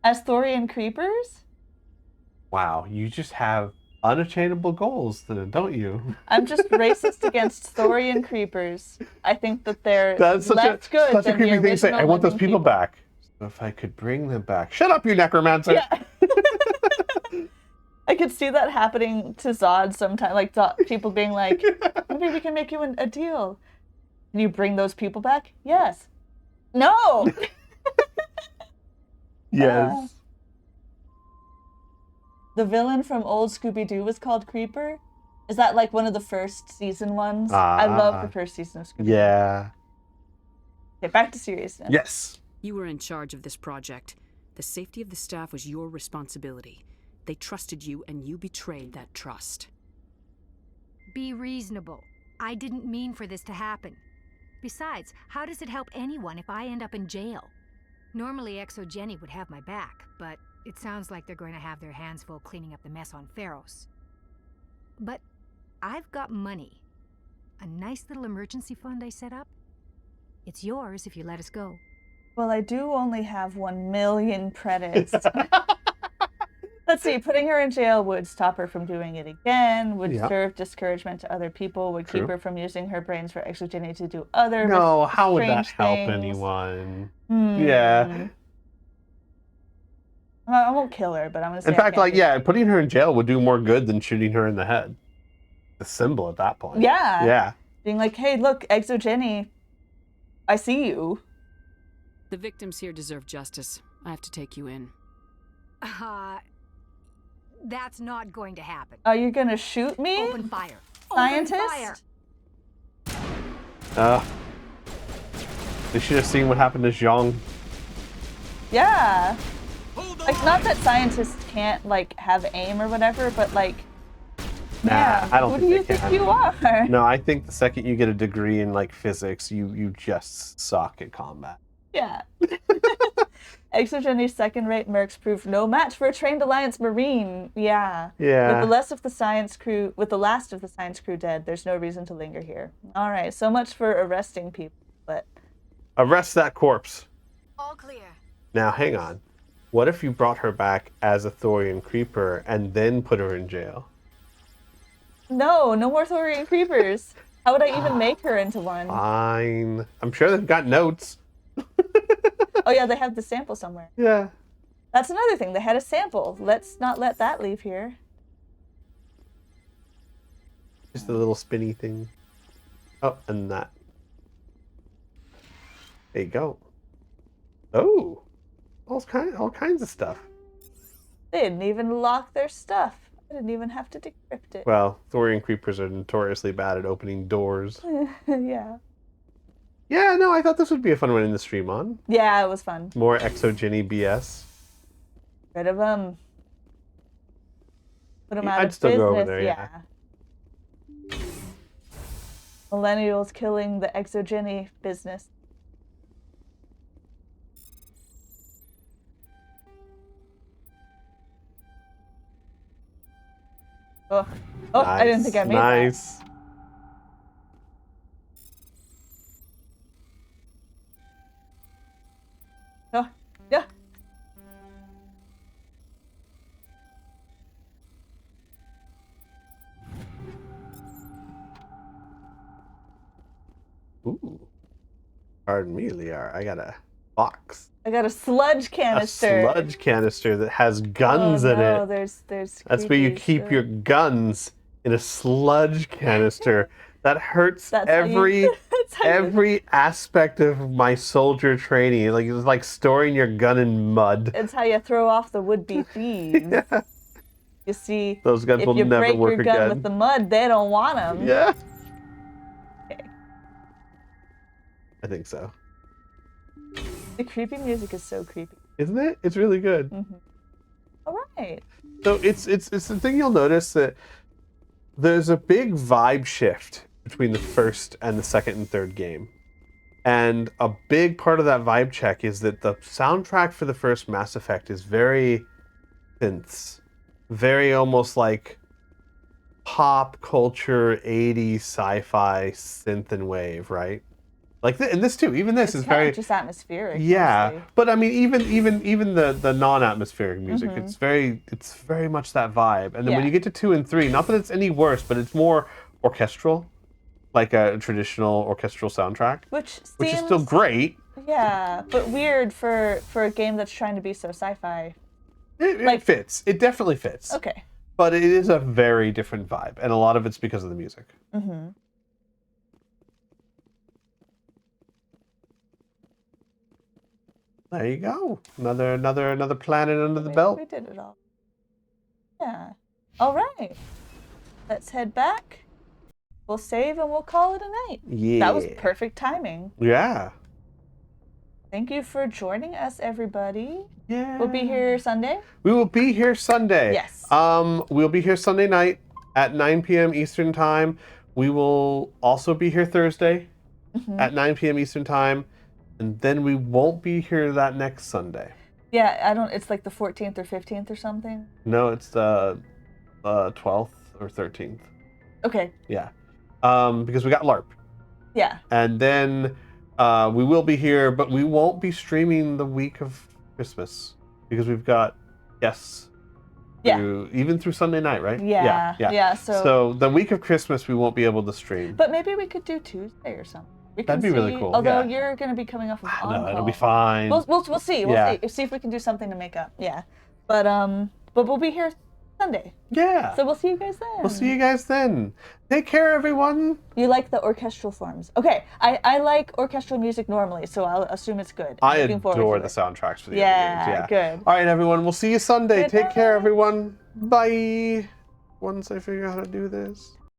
As Thorian creepers? Wow, you just have unattainable goals, then, don't you? I'm just racist against Thorian creepers. I think that they're That's less good such a than the creepy thing to say. original I want those living people back. So if I could bring them back. Shut up, you necromancer! Yeah. I could see that happening to Zod sometime, like people being like, maybe we can make you a deal. Can you bring those people back? Yes. No! Yes. The villain from old Scooby-Doo was called Creeper? Is that like one of the first season ones? I love the first season of Scooby-Doo. Yeah. Okay, back to seriousness. Yes. You were in charge of this project. The safety of the staff was your responsibility. They trusted you, and you betrayed that trust. Be reasonable. I didn't mean for this to happen. Besides, how does it help anyone if I end up in jail? Normally Exogeny would have my back, but it sounds like they're going to have their hands full cleaning up the mess on Pharos. But I've got money. A nice little emergency fund I set up. It's yours if you let us go. Well, I do only have 1 million credits. Let's see, putting her in jail would stop her from doing it again, would serve discouragement to other people, would keep her from using her brains for Exogeny to do other No, how would that help things. anyone? Yeah. I won't kill her, but I'm going to say In fact, like, yeah, putting her in jail would do more good than shooting her in the head. The symbol at that point. Yeah. Yeah. Being like, hey, look, Exogeny, I see you. The victims here deserve justice. I have to take you in. That's not going to happen. Are you going to shoot me? Open fire. Scientist? Open fire. They should have seen what happened to Zhang. Yeah. Like, not that scientists can't, like, have aim or whatever, but, like, Nah, I don't who think do you they think can. you are? No, I think the second you get a degree in, like, physics, you just suck at combat. Yeah. Exogeny's second-rate mercs proved no match for a trained Alliance Marine. Yeah. Yeah. With the last of the science crew dead, there's no reason to linger here. All right, so much for arresting people, but Arrest that corpse. All clear. Now, hang on. What if you brought her back as a Thorian creeper and then put her in jail? no more Thorian creepers. How would I even make her into one? Fine. I'm sure they've got notes. Oh yeah, they have the sample somewhere. Yeah. That's another thing. They had a sample. Let's not let that leave here. Just a little spinny thing. Oh, and that. There you go. Oh. All kinds of stuff. They didn't even lock their stuff. I didn't even have to decrypt it. Well, Thorian creepers are notoriously bad at opening doors. Yeah. Yeah, no, I thought this would be a fun one in the stream on. Yeah, it was fun. More Exogeny BS. Rid of them. Put them out I'd of still business. go over there, yeah. Millennials killing the Exogeny business. Oh, Nice. I didn't think I made that. Nice. Oh, yeah. Ooh. Pardon me, Liar. I gotta box. I got a sludge A canister. sludge canister that has guns oh, in no, it. There's That's where you creepy keep stuff. your guns, in a sludge canister. That hurts That's how every you- that's how you- every aspect of my soldier training. Like, it's like storing your gun in mud. It's how you throw off the would-be thieves. Yeah. You see, Those guns if will you never break work your gun again. with the mud, they don't want them. Yeah. Okay. I think so. The creepy music is so creepy. Isn't it? It's really good. Mm-hmm. All right. So it's the thing you'll notice that there's a big vibe shift between the first and the second and third game. And a big part of that vibe check is that the soundtrack for the first Mass Effect is very synths. Very almost like pop culture 80s sci-fi synth and wave, right? Like and this too. Even this It's is kind very of just atmospheric. yeah. Mostly. But I mean, even the non-atmospheric music, Mhm. it's very much that vibe. And then when Yeah. you get to 2 and 3, not that it's any worse, but it's more orchestral, like a traditional orchestral soundtrack, Which is still seems- great. Yeah, but weird for a game that's trying to be so sci-fi. It fits. It definitely fits. Okay. But it is a very different vibe, and a lot of it's because of the music. Mm-hmm. There you go. Another planet under the belt. We did it all. Yeah. All right. Let's head back. We'll save and we'll call it a night. Yeah. That was perfect timing. Yeah. Thank you for joining us, everybody. Yeah. We'll be here Sunday. We will be here Sunday. Yes. We'll be here Sunday night at 9 p.m. Eastern Time. We will also be here Thursday at 9 p.m. Eastern Time. And then we won't be here that next Sunday. Yeah, it's like the 14th or 15th or something. No, it's the 12th or 13th. Okay. Yeah. Because we got LARP. Yeah. And then we will be here, but we won't be streaming the week of Christmas because we've got guests. Yeah. Even through Sunday night, right? Yeah. So the week of Christmas we won't be able to stream. But maybe we could do Tuesday or something. That'd be really cool. Although yeah. you're going to be coming off of on-call. No, it'll be fine. We'll see. Yeah. We'll see if we can do something to make up. Yeah. But we'll be here Sunday. Yeah. So we'll see you guys then. We'll see you guys then. Take care, everyone. You like the orchestral forms. Okay. I like orchestral music normally, so I'll assume it's good. I Looking forward adore to the it. soundtracks for the Yeah, other games. Yeah. good. All right, everyone. We'll see you Sunday. Good Take care, night. everyone. Bye. Once I figure out how to do this.